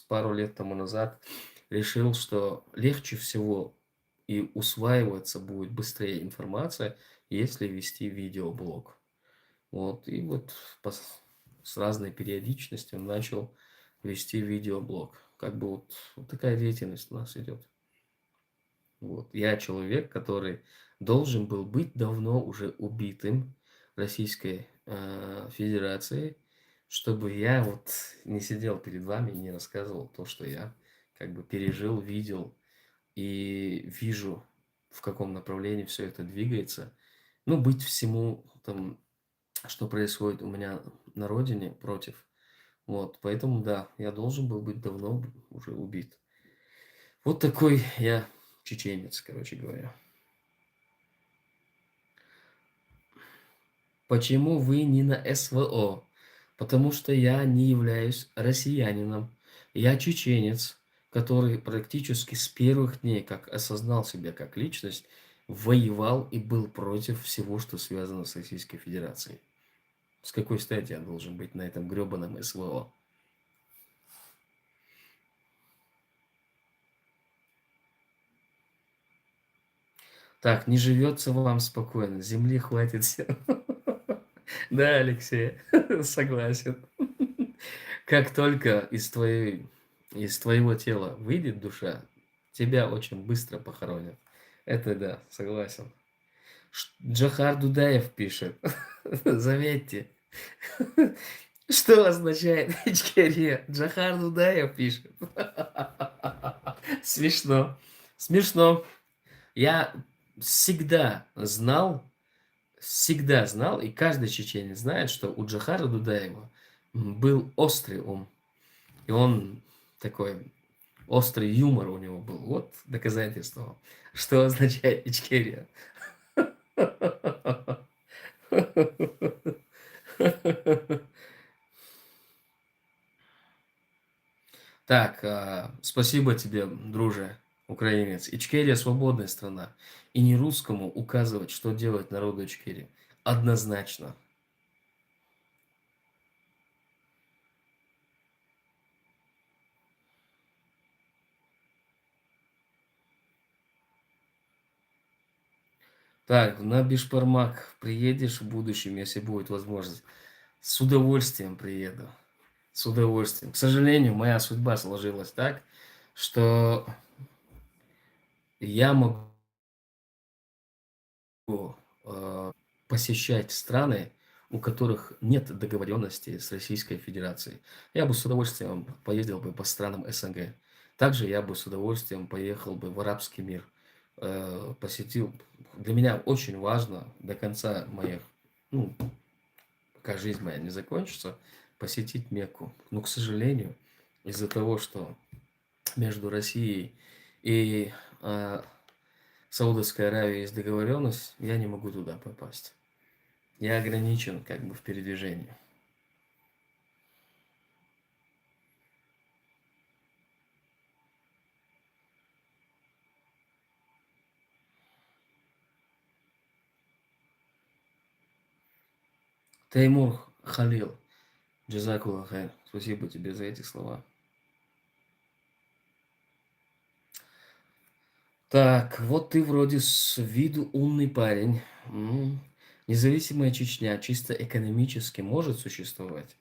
пару лет тому назад решил, что легче всего и усваиваться будет быстрее информация, если вести видеоблог. Вот, и вот с разной периодичностью начал вести видеоблог. Как бы вот такая деятельность у нас идет. Вот. Я человек, который должен был быть давно уже убитым Российской Федерацией, чтобы я вот не сидел перед вами и не рассказывал то, что я как бы пережил, видел и вижу, в каком направлении все это двигается. Ну, быть всему там, что происходит у меня на родине, против. Вот, поэтому да, я должен был быть давно уже убит. Вот такой я чеченец, короче говоря. Почему вы не на СВО? Потому что я не являюсь россиянином. Я чеченец, который практически с первых дней, как осознал себя как личность, воевал и был против всего, что связано с Российской Федерацией. С какой стати я должен быть на этом гребаном СВО? Так, не живется вам спокойно, земли хватит всем. Да, Алексей, согласен. Как только из твоего тела выйдет душа, тебя очень быстро похоронят. Это да, согласен. Джохар Дудаев пишет. Заметьте. Что означает Ичкерия? Джохар Дудаев пишет. Смешно. Смешно. Я всегда знал, и каждый чеченец знает, что у Джохара Дудаева был острый ум. И он такой, острый юмор у него был. Вот доказательство, что означает Ичкерия. Так, спасибо тебе, друже, украинец. Ичкерия свободная страна. И не русскому указывать, что делать народу Ичкерии. Однозначно. Так, на Бишбармак приедешь в будущем, если будет возможность? С удовольствием приеду. С удовольствием. К сожалению, моя судьба сложилась так, что я могу посещать страны, у которых нет договоренности с Российской Федерацией. Я бы с удовольствием поездил бы по странам СНГ. Также я бы с удовольствием поехал бы в арабский мир, посетил. Для меня очень важно до конца моих, ну, пока жизнь моя не закончится, посетить Мекку. Но, к сожалению, из-за того, что между Россией и Саудовской Аравией есть договоренность, я не могу туда попасть. Я ограничен как бы в передвижении. Теймур Халил, джазакулlah хайр. Спасибо тебе за эти слова. Так, вот ты вроде с виду умный парень. Независимая Чечня чисто экономически может существовать?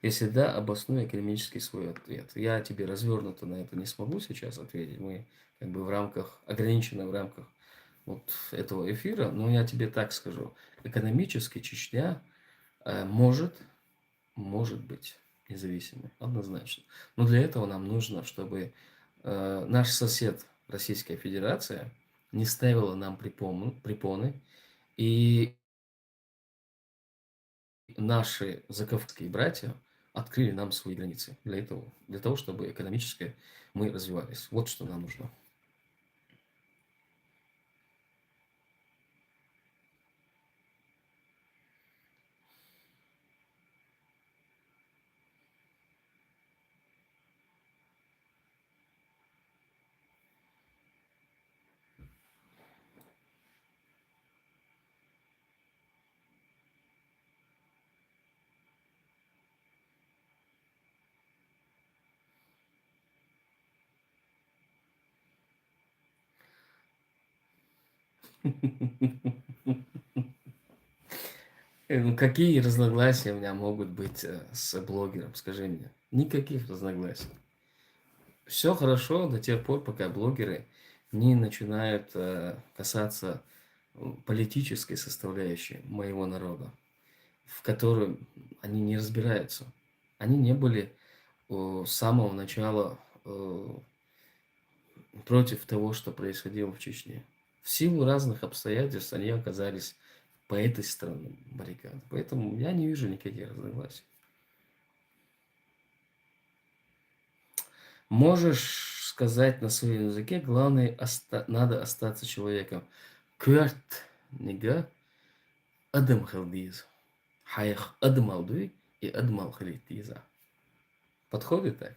Если да, обоснуй экономический свой ответ. Я тебе развернуто на это не смогу сейчас ответить. Мы как бы ограничены в рамках вот этого эфира, но я тебе так скажу. Экономически Чечня может быть независимой, однозначно. Но для этого нам нужно, чтобы наш сосед Российская Федерация не ставила нам препоны, и наши закавказские братья открыли нам свои границы для того, чтобы экономически мы развивались. Вот что нам нужно. Ну, какие разногласия у меня могут быть с блогером, скажи мне? Никаких разногласий. Все хорошо до тех пор, пока блогеры не начинают касаться политической составляющей моего народа, в которой они не разбираются. Они не были с самого начала против того, что происходило в Чечне. В силу разных обстоятельств они оказались по этой стороне баррикад. Поэтому я не вижу никаких разногласий. Можешь сказать на своем языке, главное, надо остаться человеком. Кверт нега адам халдиз. Хайх адам алдуй и адам алхалитиза. Подходит так?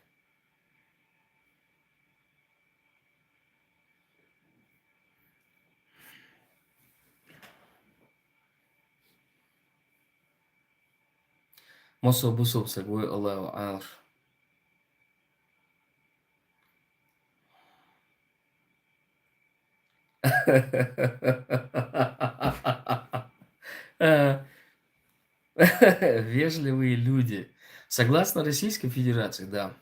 Мосо бусов сагвой Аллаху алш. Вежливые люди. Согласно Российской Федерации, да.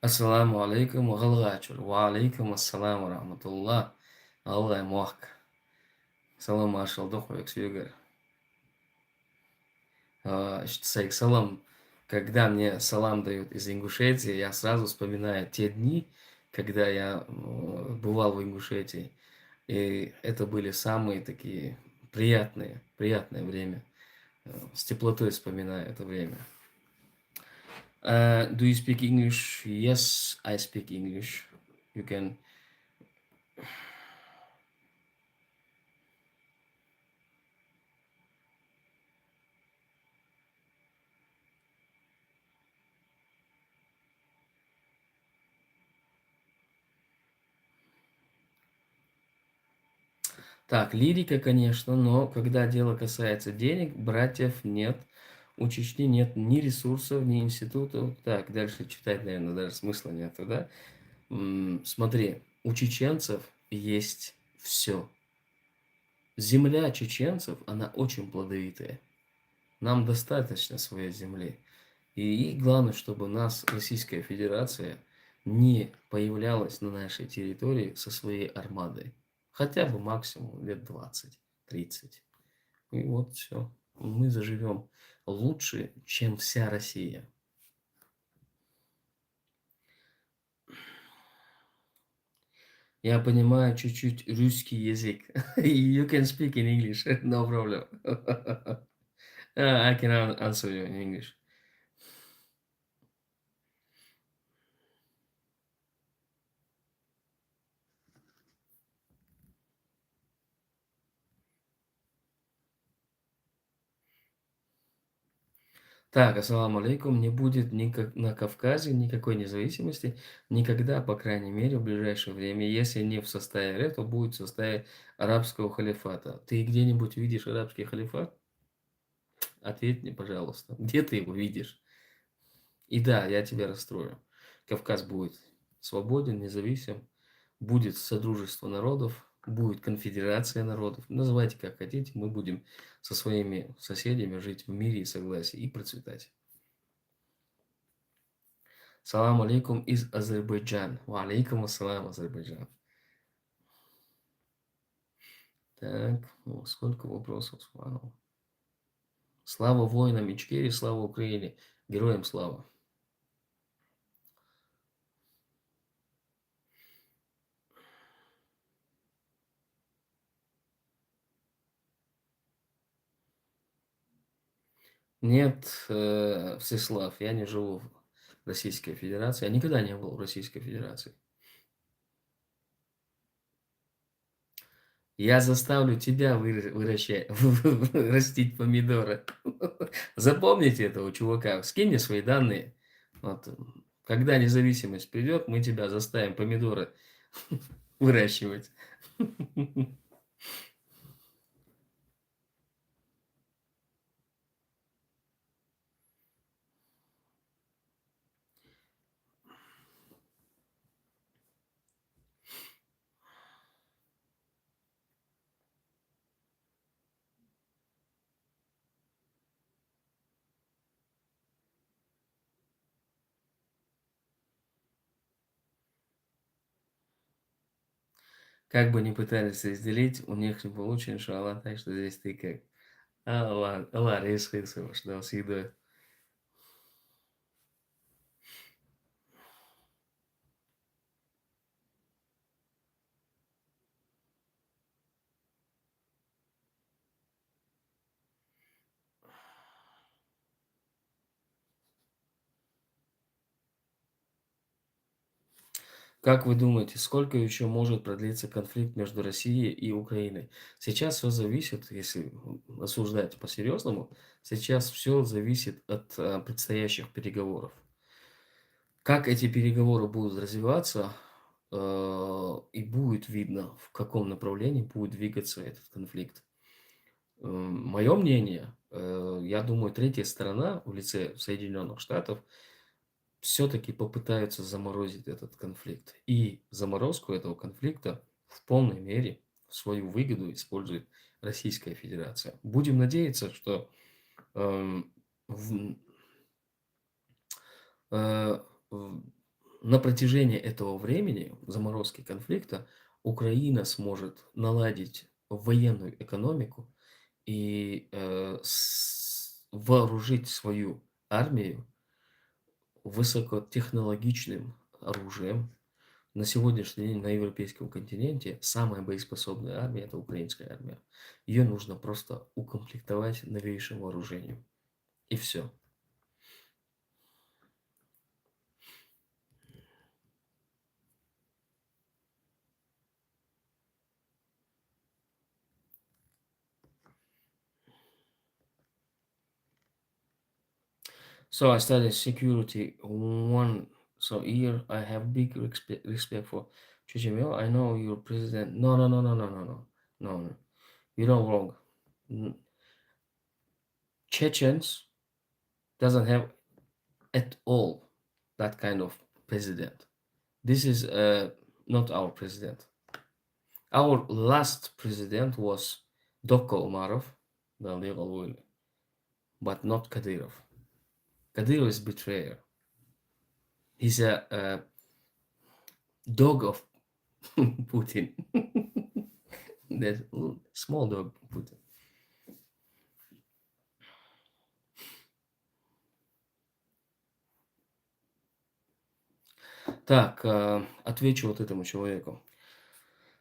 Ассаламу алейкум ва галгачур. Ва алейкум ассалам ва рахматуллах. Аллах муак. Салам машал дохуек сюгер. Сайк салам. Когда мне салам дают из Ингушетии, я сразу вспоминаю те дни, когда я бывал в Ингушетии. И это были самые такие приятное время. С теплотой вспоминаю это время. Do you speak English? Yes, I speak English. You can. Так, лирика, конечно, но когда дело касается денег, братьев нет. У Чечни нет ни ресурсов, ни институтов. Так, дальше читать, наверное, даже смысла нету, да? Смотри, у чеченцев есть все. Земля чеченцев, она очень плодовитая. Нам достаточно своей земли. И главное, чтобы у нас Российская Федерация не появлялась на нашей территории со своей армадой. Хотя бы максимум лет 20-30. И вот все. Мы заживем лучше, чем вся Россия. Я понимаю чуть-чуть русский язык. You can speak in English, no problem. I can answer you in English. Так, ассаламу алейкум. Не будет на Кавказе никакой независимости никогда, по крайней мере, в ближайшее время. Если не в составе РФ, то будет в составе арабского халифата. Ты где-нибудь видишь арабский халифат? Ответь мне, пожалуйста, где ты его видишь? И да, я тебя расстрою. Кавказ будет свободен, независим, будет содружество народов, будет конфедерация народов. Называйте как хотите, мы будем со своими соседями жить в мире и согласии и процветать. Салам алейкум из Азербайджана. Ва алейкум ассалам, Азербайджан. Так, сколько вопросов. Вау. Слава воинам Ичкерии, слава Украине, героям слава. Нет, Всеслав, я не живу в Российской Федерации. Я никогда не был в Российской Федерации. Я заставлю тебя растить помидоры. Запомните этого чувака. Скинь мне свои данные. Вот. Когда независимость придет, мы тебя заставим помидоры выращивать. Как бы ни пытались разделить, у них не получится, иншаллах, так что здесь ты как. Allah разрешился, что всегда. Как вы думаете, сколько еще может продлиться конфликт между Россией и Украиной? Сейчас все зависит, если осуждать по-серьезному, сейчас все зависит от предстоящих переговоров. Как эти переговоры будут развиваться, и будет видно, в каком направлении будет двигаться этот конфликт. Мое мнение, я думаю, третья сторона в лице Соединенных Штатов все-таки попытаются заморозить этот конфликт. И заморозку этого конфликта в полной мере в свою выгоду использует Российская Федерация. Будем надеяться, что эм, в- э, в- на протяжении этого времени заморозки конфликта Украина сможет наладить военную экономику и вооружить свою армию высокотехнологичным оружием. На сегодняшний день на европейском континенте самая боеспособная армия – это украинская армия. Ее нужно просто укомплектовать новейшим вооружением. И все. So I studied security one year. I have big respect for Chechemio. I know your president. No, no, no, no, no, no, no, no, no. You're not wrong. N- Chechens doesn't have at all that kind of president. This is not our president. Our last president was Doko Umarov, the legal will, but not Kadyrov. Kadyrov is betrayer. He's a dog of Putin. The small dog Putin. Так, отвечу вот этому человеку.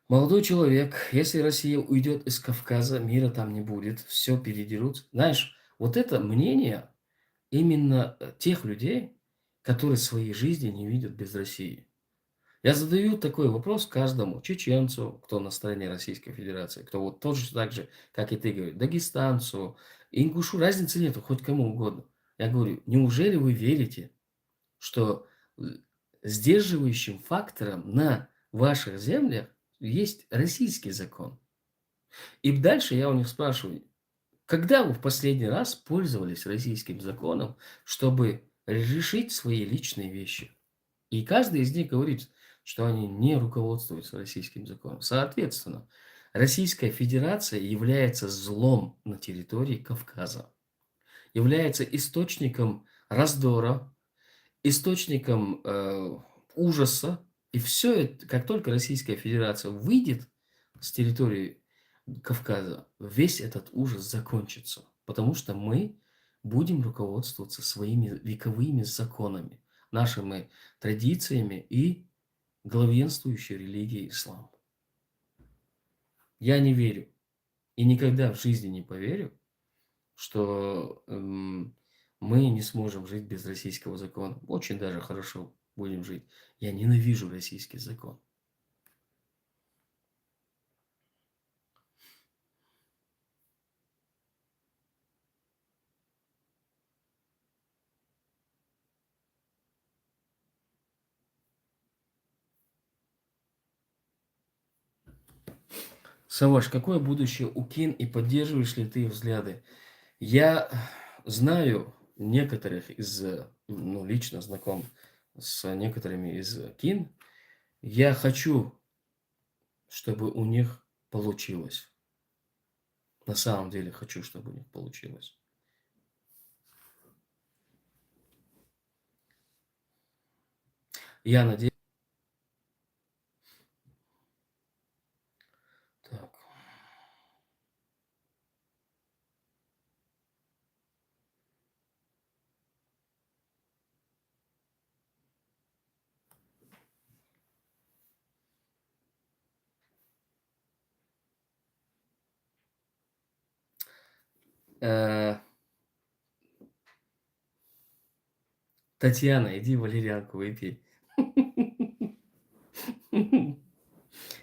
Молодой человек, если Россия уйдет из Кавказа, мира там не будет, все передерут. Знаешь, вот это мнение именно тех людей, которые своей жизни не видят без России. Я задаю такой вопрос каждому чеченцу, кто на стороне Российской Федерации, кто вот тоже так же, как и ты говоришь, дагестанцу, ингушу, разницы нету, хоть кому угодно. Я говорю, неужели вы верите, что сдерживающим фактором на ваших землях есть российский закон? И дальше я у них спрашиваю, когда вы в последний раз пользовались российским законом, чтобы решить свои личные вещи? И каждый из них говорит, что они не руководствуются российским законом. Соответственно, Российская Федерация является злом на территории Кавказа, является источником раздора, источником ужаса. И все это, как только Российская Федерация выйдет с территории Кавказа, весь этот ужас закончится. Потому что мы будем руководствоваться своими вековыми законами, нашими традициями и главенствующей религией ислам. Я не верю и никогда в жизни не поверю, что мы не сможем жить без российского закона. Очень даже хорошо будем жить. Я ненавижу российский закон. Саваш, какое будущее у Кин и поддерживаешь ли ты их взгляды? Я знаю некоторых из, ну, лично знаком с некоторыми из Кин. Я хочу, чтобы у них получилось. На самом деле хочу, чтобы у них получилось. Я надеюсь. Так. Э, Татьяна, иди валерьянку выпей.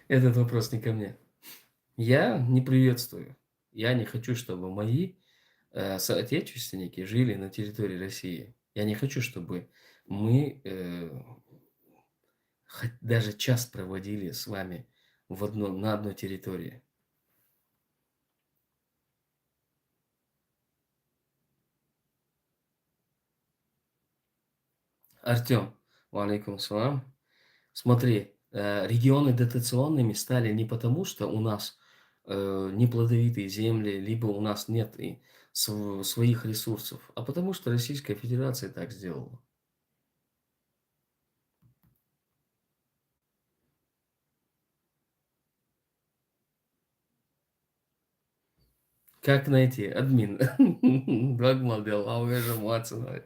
Этот вопрос не ко мне. Я не приветствую. Я не хочу, чтобы мои соотечественники жили на территории России. Я не хочу, чтобы мы даже час проводили с вами на одной территории. Артем, валейкум салам. Смотри, регионы дотационными стали не потому, что у нас неплодовитые земли, либо у нас нет своих ресурсов, а потому что Российская Федерация так сделала. Как найти? Админ. Догмадел, а вы же Мацина.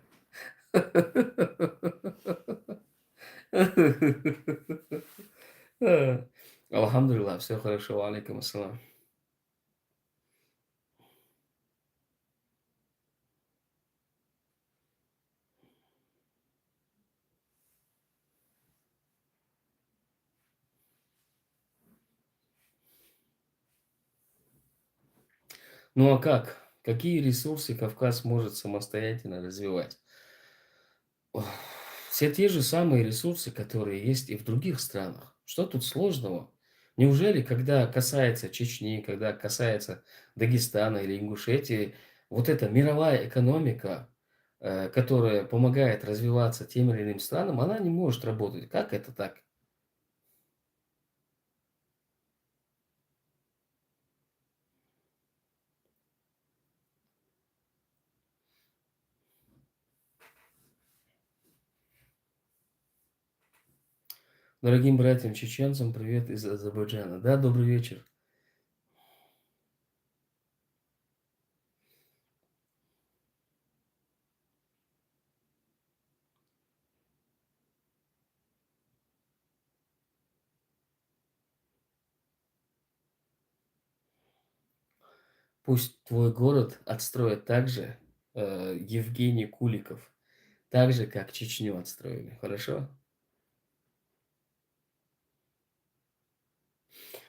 Алхамдулилlah, все хорошо. Алейкум ассалам. Ну а как? Какие ресурсы Кавказ может самостоятельно развивать? Ох, все те же самые ресурсы, которые есть и в других странах. Что тут сложного? Неужели, когда касается Чечни, когда касается Дагестана или Ингушетии, вот эта мировая экономика, которая помогает развиваться тем или иным странам, она не может работать? Как это так? Дорогим братьям-чеченцам привет из Азербайджана. Да, добрый вечер. Пусть твой город отстроят так же, Евгений Куликов, так же, как Чечню отстроили. Хорошо?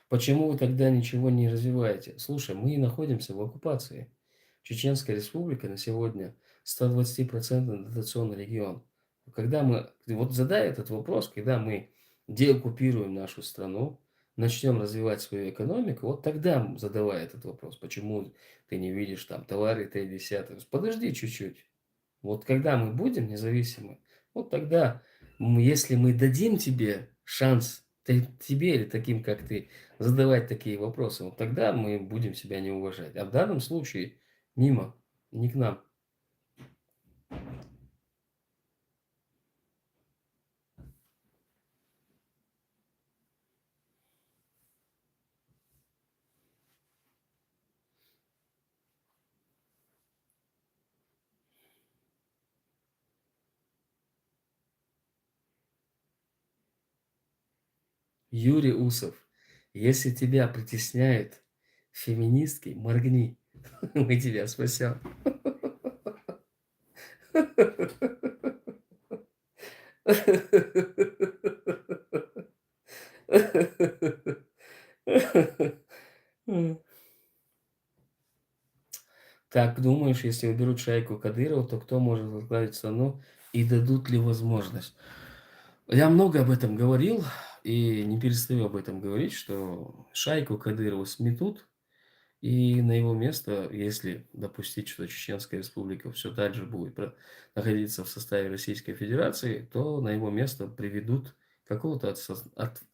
Почему вы тогда ничего не развиваете? Слушай, мы находимся в оккупации. Чеченская республика на сегодня 120% дотационный регион. Когда мы, вот задай этот вопрос, когда мы деоккупируем нашу страну, начнем развивать свою экономику, вот тогда задавай этот вопрос. Почему ты не видишь там товары Т-10? Подожди чуть-чуть. Вот когда мы будем независимы, вот тогда, если мы дадим тебе шанс, тебе или таким, как ты, задавать такие вопросы, вот тогда мы будем себя не уважать. А в данном случае мимо, не к нам. Юрий Усов, если тебя притесняют феминистки, моргни, мы тебя спасем. Как думаешь, если уберут шайку Кадырова, то кто может возглавить страну и дадут ли возможность? Я много об этом говорил. и не перестаю об этом говорить, что шайку Кадырова сметут, и на его место, если допустить, что Чеченская Республика все так же будет находиться в составе Российской Федерации, то на его место приведут какого-то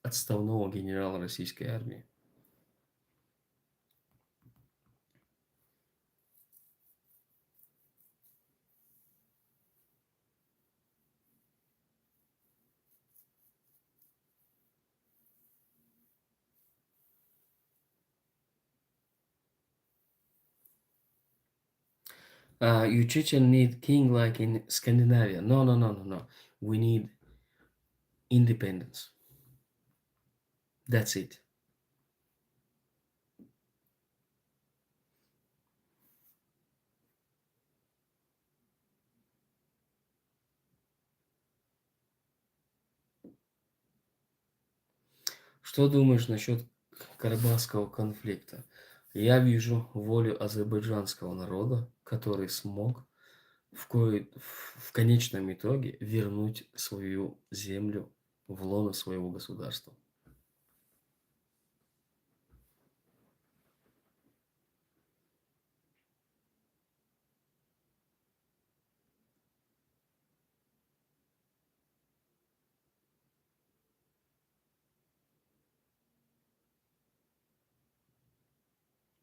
отставного генерала российской армии. You Chechen need king like in Scandinavia. No, no, no, no, no. We need independence. That's it. Что думаешь насчет Карабахского конфликта? Я вижу волю азербайджанского народа, который смог в конечном итоге вернуть свою землю в лоно своего государства.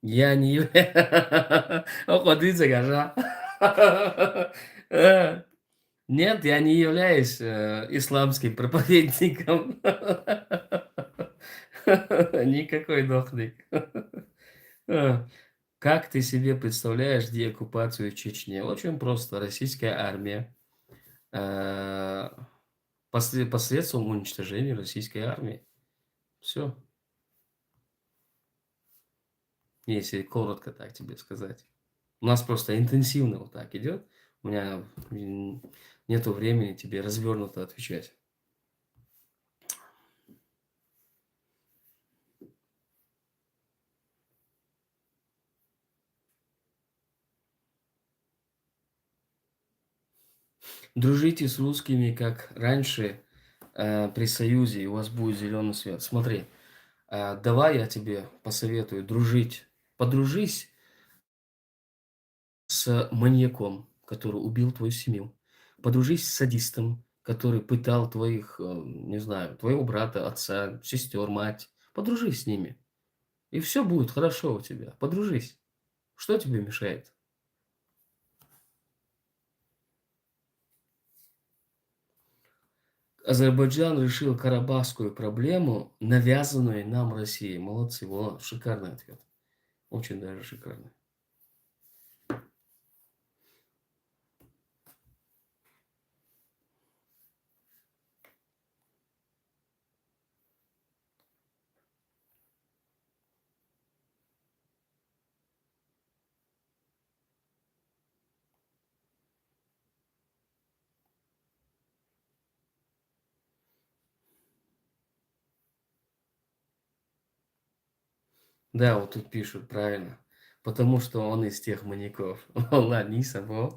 Я не являюсь... Нет, я не являюсь исламским проповедником. Никакой дохлик. Как ты себе представляешь деоккупацию в Чечне? Очень просто. Российская армия посредством уничтожения российской армии. Все. Если коротко так тебе сказать. У нас просто интенсивно вот так идет. У меня нету времени тебе развернуто отвечать. Дружите с русскими, как раньше при Союзе, и у вас будет зеленый свет. Смотри, давай я тебе посоветую дружить. Подружись с маньяком, который убил твою семью. Подружись с садистом, который пытал твоих, не знаю, твоего брата, отца, сестер, мать. Подружись с ними. И все будет хорошо у тебя. Подружись. Что тебе мешает? Азербайджан решил карабахскую проблему, навязанную нам Россией. Молодцы, вот, шикарный ответ. Очень даже шикарный. Да, вот тут пишут правильно. Потому что он из тех маньяков. Ладно, собой.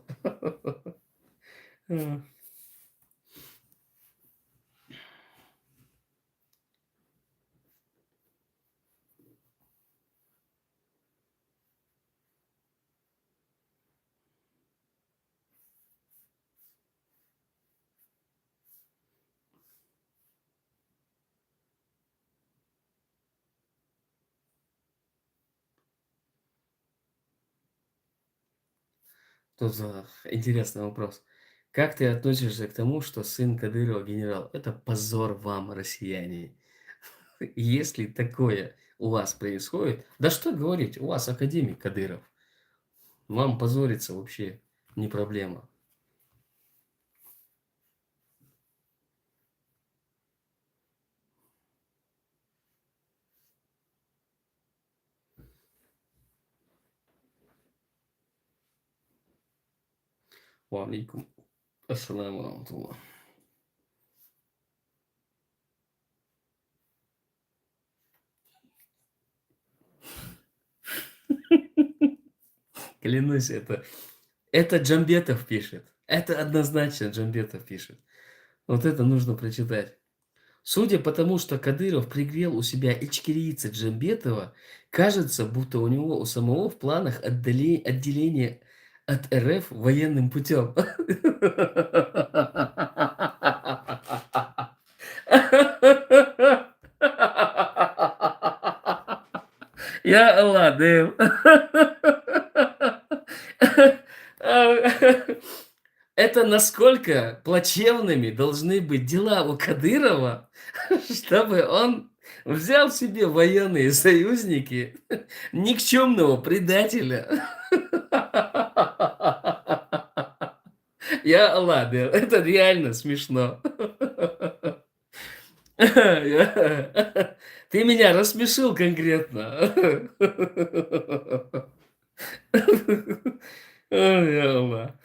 Тут интересный вопрос. Как ты относишься к тому, что сын Кадырова генерал? Это позор вам, россияне. Если такое у вас происходит, да что говорить, у вас академик Кадыров. Вам позориться вообще не проблема. Ва алейкум ассаляму рахматуллах. Клянусь, это Джамбетов пишет. Это однозначно Джамбетов пишет. Вот это нужно прочитать. Судя по тому, что Кадыров пригрел у себя ичкерийца Джамбетова, кажется, будто у него у самого в планах отделение от РФ военным путем. Я ладно. Это насколько плачевными должны быть дела у Кадырова, чтобы он взял себе военные союзники никчемного предателя. Я ладно, это реально смешно. Ты меня рассмешил конкретно. Ой, Алла.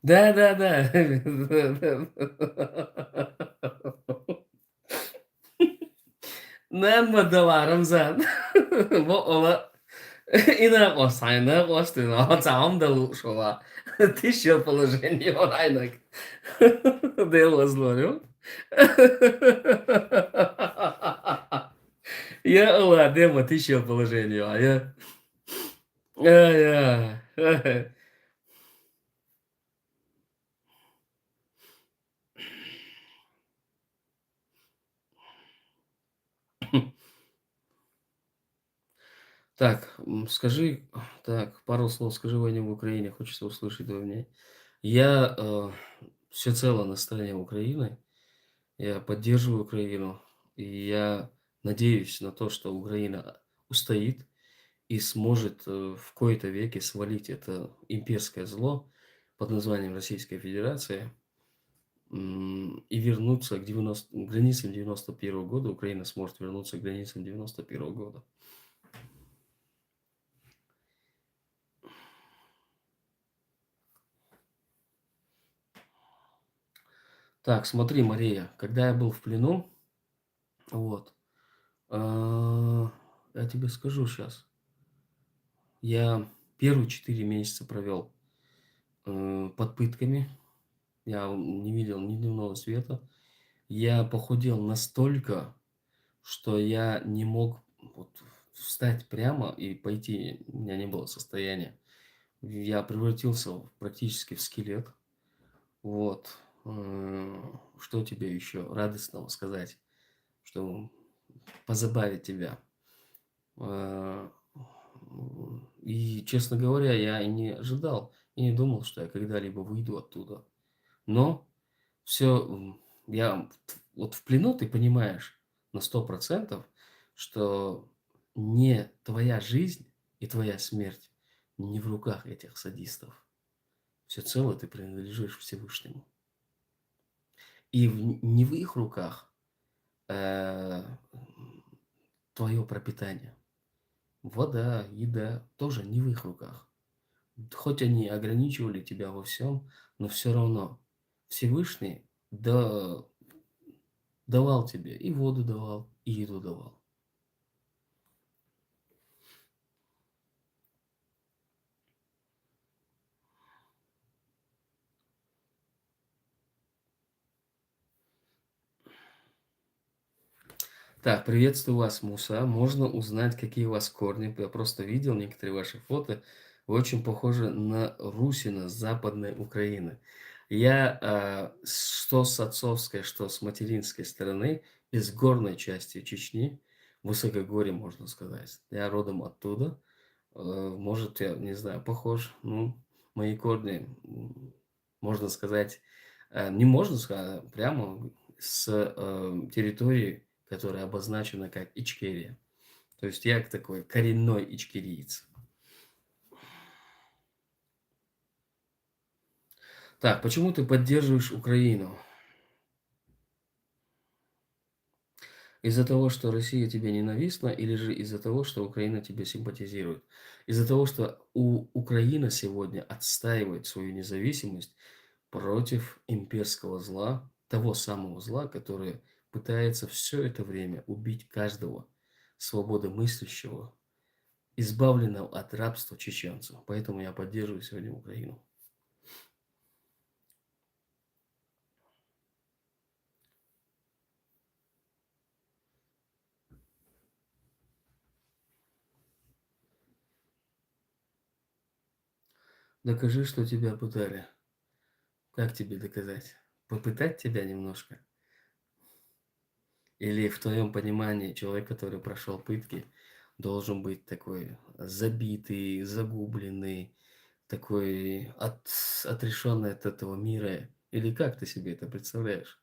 Да-да-да. Нәнмә дала Рамзан. Бу олы ина косайны коштына отсам да шула. Тысяча положений орайнак. Дело злорю. Я ла демо тысяча положений, а я. Я. Так, скажи, так, пару слов скажи войне в Украине, хочется услышать твое мнение. Я всецело на стороне Украины, я поддерживаю Украину, и я надеюсь на то, что Украина устоит и сможет в кои-то веки свалить это имперское зло под названием Российская Федерация и вернуться к 90, к границам 91 года. Украина сможет вернуться к границам 91 года. Так, смотри, Мария, когда я был в плену, вот, я тебе скажу сейчас, я первые 4 месяца провел под пытками, я не видел ни дневного света, я похудел настолько, что я не мог вот встать прямо и пойти, у меня не было состояния. Я превратился практически в скелет. Вот. Что тебе еще радостного сказать, что позабавить тебя? И, честно говоря, я и не ожидал, и не думал, что я когда-либо выйду оттуда. Но все, я вот в плену, ты понимаешь на 100%, что не твоя жизнь и твоя смерть не в руках этих садистов. Всецело ты принадлежишь Всевышнему. И не в их руках твое пропитание. Вода, еда тоже не в их руках. Хоть они ограничивали тебя во всем, но все равно Всевышний давал тебе и воду давал, и еду давал. Так, приветствую вас, Муса. Можно узнать, какие у вас корни? Я просто видел некоторые ваши фото. Вы очень похожи на Русина с Западной Украины. Я что с отцовской, что с материнской стороны, из горной части Чечни, высокогорье, можно сказать. Я родом оттуда. Может, я, не знаю, похож. Ну, мои корни, можно сказать, не можно сказать, а прямо с территории, которая обозначена как Ичкерия. То есть я такой коренной ичкериец. Так, почему ты поддерживаешь Украину? Из-за того, что Россия тебе ненавистна, или же из-за того, что Украина тебе симпатизирует? Из-за того, что Украина сегодня отстаивает свою независимость против имперского зла, того самого зла, которое пытается все это время убить каждого свободомыслящего, избавленного от рабства чеченцев. Поэтому я поддерживаю сегодня Украину. Докажи, что тебя пытали. Как тебе доказать? Попытать тебя немножко? Или в твоем понимании человек, который прошел пытки, должен быть такой забитый, загубленный, такой отрешенный от этого мира? Или как ты себе это представляешь?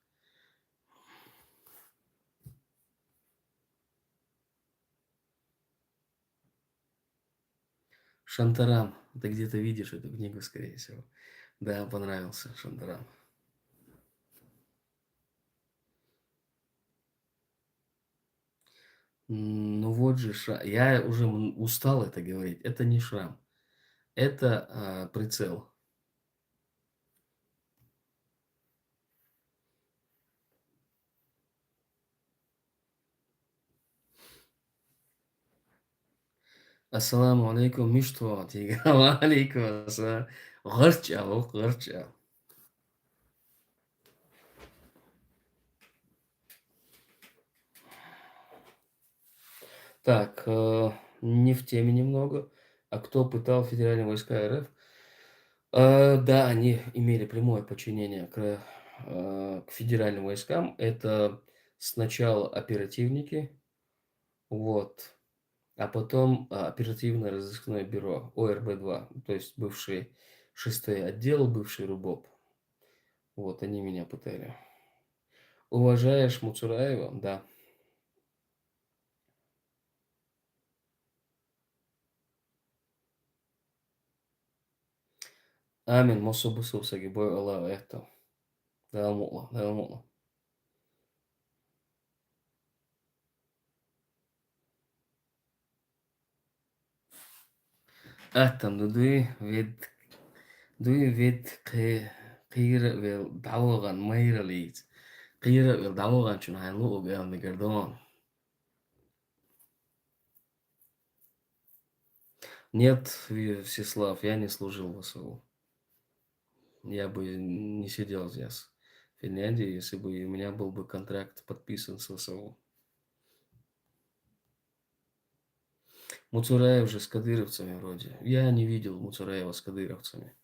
Шантарам. Ты где-то видишь эту книгу, скорее всего. Да, понравился Шантарам. Ну вот же я уже устал это говорить. Это не шрам. Это прицел. Ассаламу алейкум, мишто, тига, алейкум ассалам. Гырча, гырча. Так, не в теме немного. А кто пытал федеральные войска РФ? Да, они имели прямое подчинение к федеральным войскам. Это сначала оперативники, вот, а потом оперативно-розыскное бюро, ОРБ-2, то есть бывший 6-й отдел, бывший РУБОП. Вот, они меня пытали. Уважаешь Муцураева? Да. Амин, мособусу сагибой Аллах это. Да, мула, да, мула. Аттан, дуи вид qiyra vel dawgan mayraliyt. Qiyra vel dawgan chun hanlu ogaan мегардон. Нет, Всеслав, я не служил в ВСУ. Я бы не сидел здесь, в Финляндии, если бы у меня был бы контракт подписан с ВСУ. Муцураев же с кадыровцами вроде. Я не видел Муцураева с кадыровцами.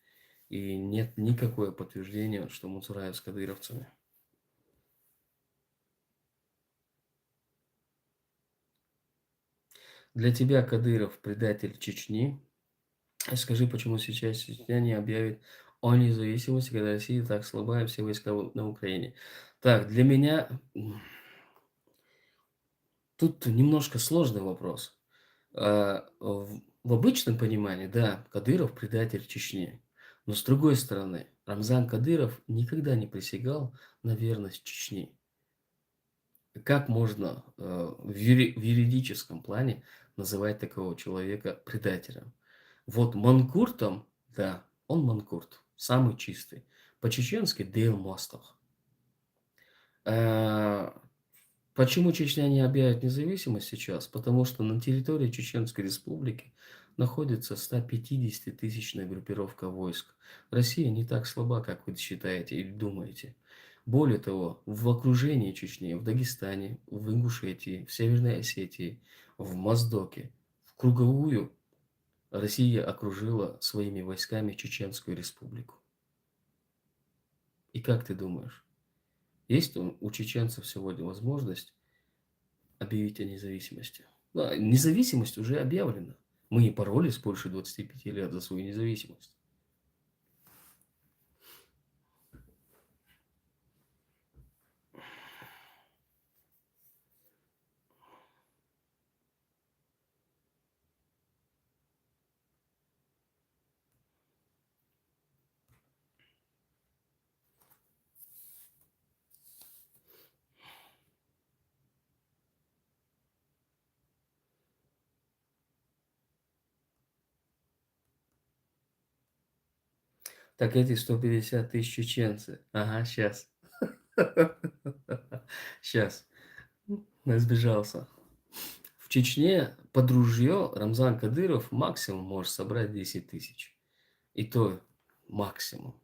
И нет никакое подтверждения, что Муцураев с кадыровцами. Для тебя Кадыров предатель Чечни. Скажи, почему сейчас Чечня не объявит о независимости, когда Россия так слабая, все войска на Украине? Так, для меня тут немножко сложный вопрос. В обычном понимании, да, Кадыров предатель Чечни. Но с другой стороны, Рамзан Кадыров никогда не присягал на верность Чечне. Как можно в юридическом плане называть такого человека предателем? Вот Манкуртом, да, он Манкурт, самый чистый. По-чеченски Дейл Мостах. Э, Почему Чечня не объявит независимость сейчас? Потому что на территории Чеченской Республики находится 150-тысячная группировка войск. Россия не так слаба, как вы считаете или думаете. Более того, в окружении Чечни, в Дагестане, в Ингушетии, в Северной Осетии, в Моздоке, в круговую Россия окружила своими войсками Чеченскую Республику. И как ты думаешь, есть у чеченцев сегодня возможность объявить о независимости? Да, независимость уже объявлена. Мы не боролись больше 25 лет за свою независимость. Так эти 150 тысяч чеченцы. Ага, сейчас. Сейчас. Сбежался. В Чечне под ружье Рамзан Кадыров максимум может собрать 10 тысяч. И то максимум.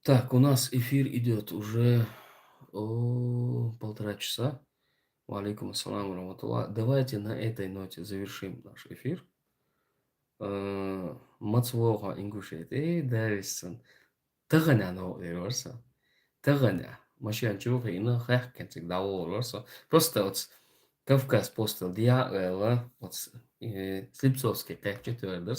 Так, у нас эфир идет уже полтора часа. Валейкум ассалам рахматуллах. Давайте на этой ноте завершим наш эфир. Мацвоха ингушет. Дависон. Тагана верса. Тагана. Машин чурина хах кентик дао. Просто вот Кавказ постал диагла. Вот Слепцовский как четвертый.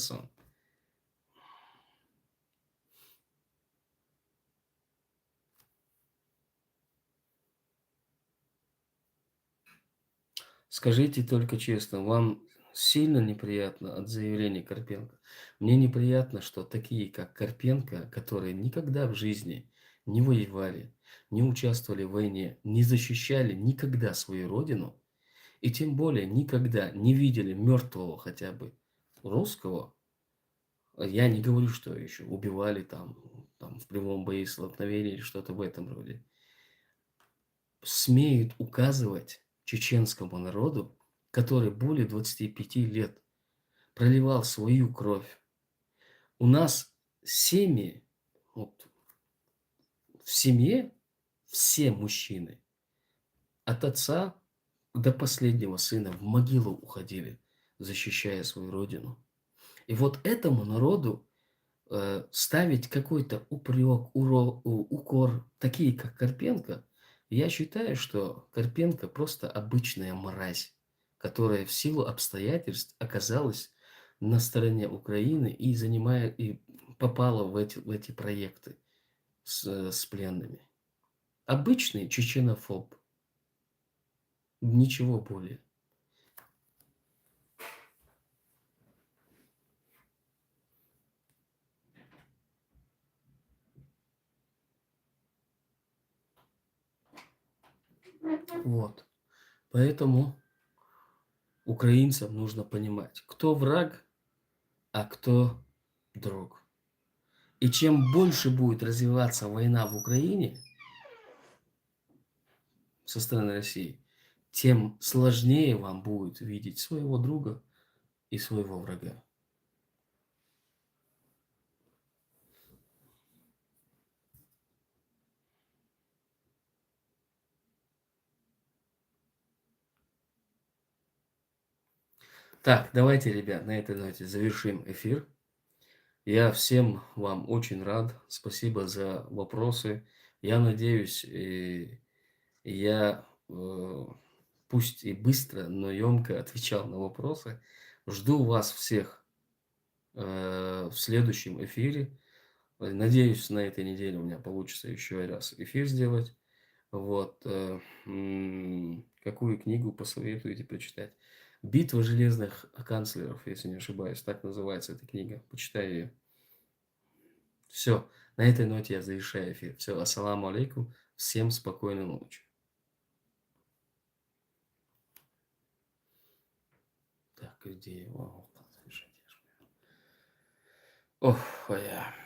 Скажите только честно, вам сильно неприятно от заявления Карпенко? Мне неприятно, что такие, как Карпенко, которые никогда в жизни не воевали, не участвовали в войне, не защищали никогда свою родину, и тем более никогда не видели мертвого хотя бы русского, я не говорю, что еще убивали там в прямом боестолкновении или что-то в этом роде, смеют указывать чеченскому народу, который более 25 лет проливал свою кровь. У нас семьи, вот, в семье все мужчины, от отца до последнего сына в могилу уходили, защищая свою родину. И вот этому народу ставить какой-то упрек, укор, такие как Карпенко, я считаю, что Карпенко просто обычная мразь, которая в силу обстоятельств оказалась на стороне Украины и и попала в эти проекты с пленными. Обычный чеченофоб, ничего более. Вот. Поэтому украинцам нужно понимать, кто враг, а кто друг. И чем больше будет развиваться война в Украине со стороны России, тем сложнее вам будет видеть своего друга и своего врага. Так, давайте, ребят, на этой ноте завершим эфир. Я всем вам очень рад. Спасибо за вопросы. Я надеюсь, я пусть и быстро, но емко отвечал на вопросы. Жду вас всех в следующем эфире. Надеюсь, на этой неделе у меня получится еще раз эфир сделать. Вот. Какую книгу посоветуете прочитать? «Битва железных канцлеров», если не ошибаюсь. Так называется эта книга. Почитаю ее. Все. На этой ноте я завершаю эфир. Все. Ассаламу алейкум. Всем спокойной ночи. Так, где его? Ох, я.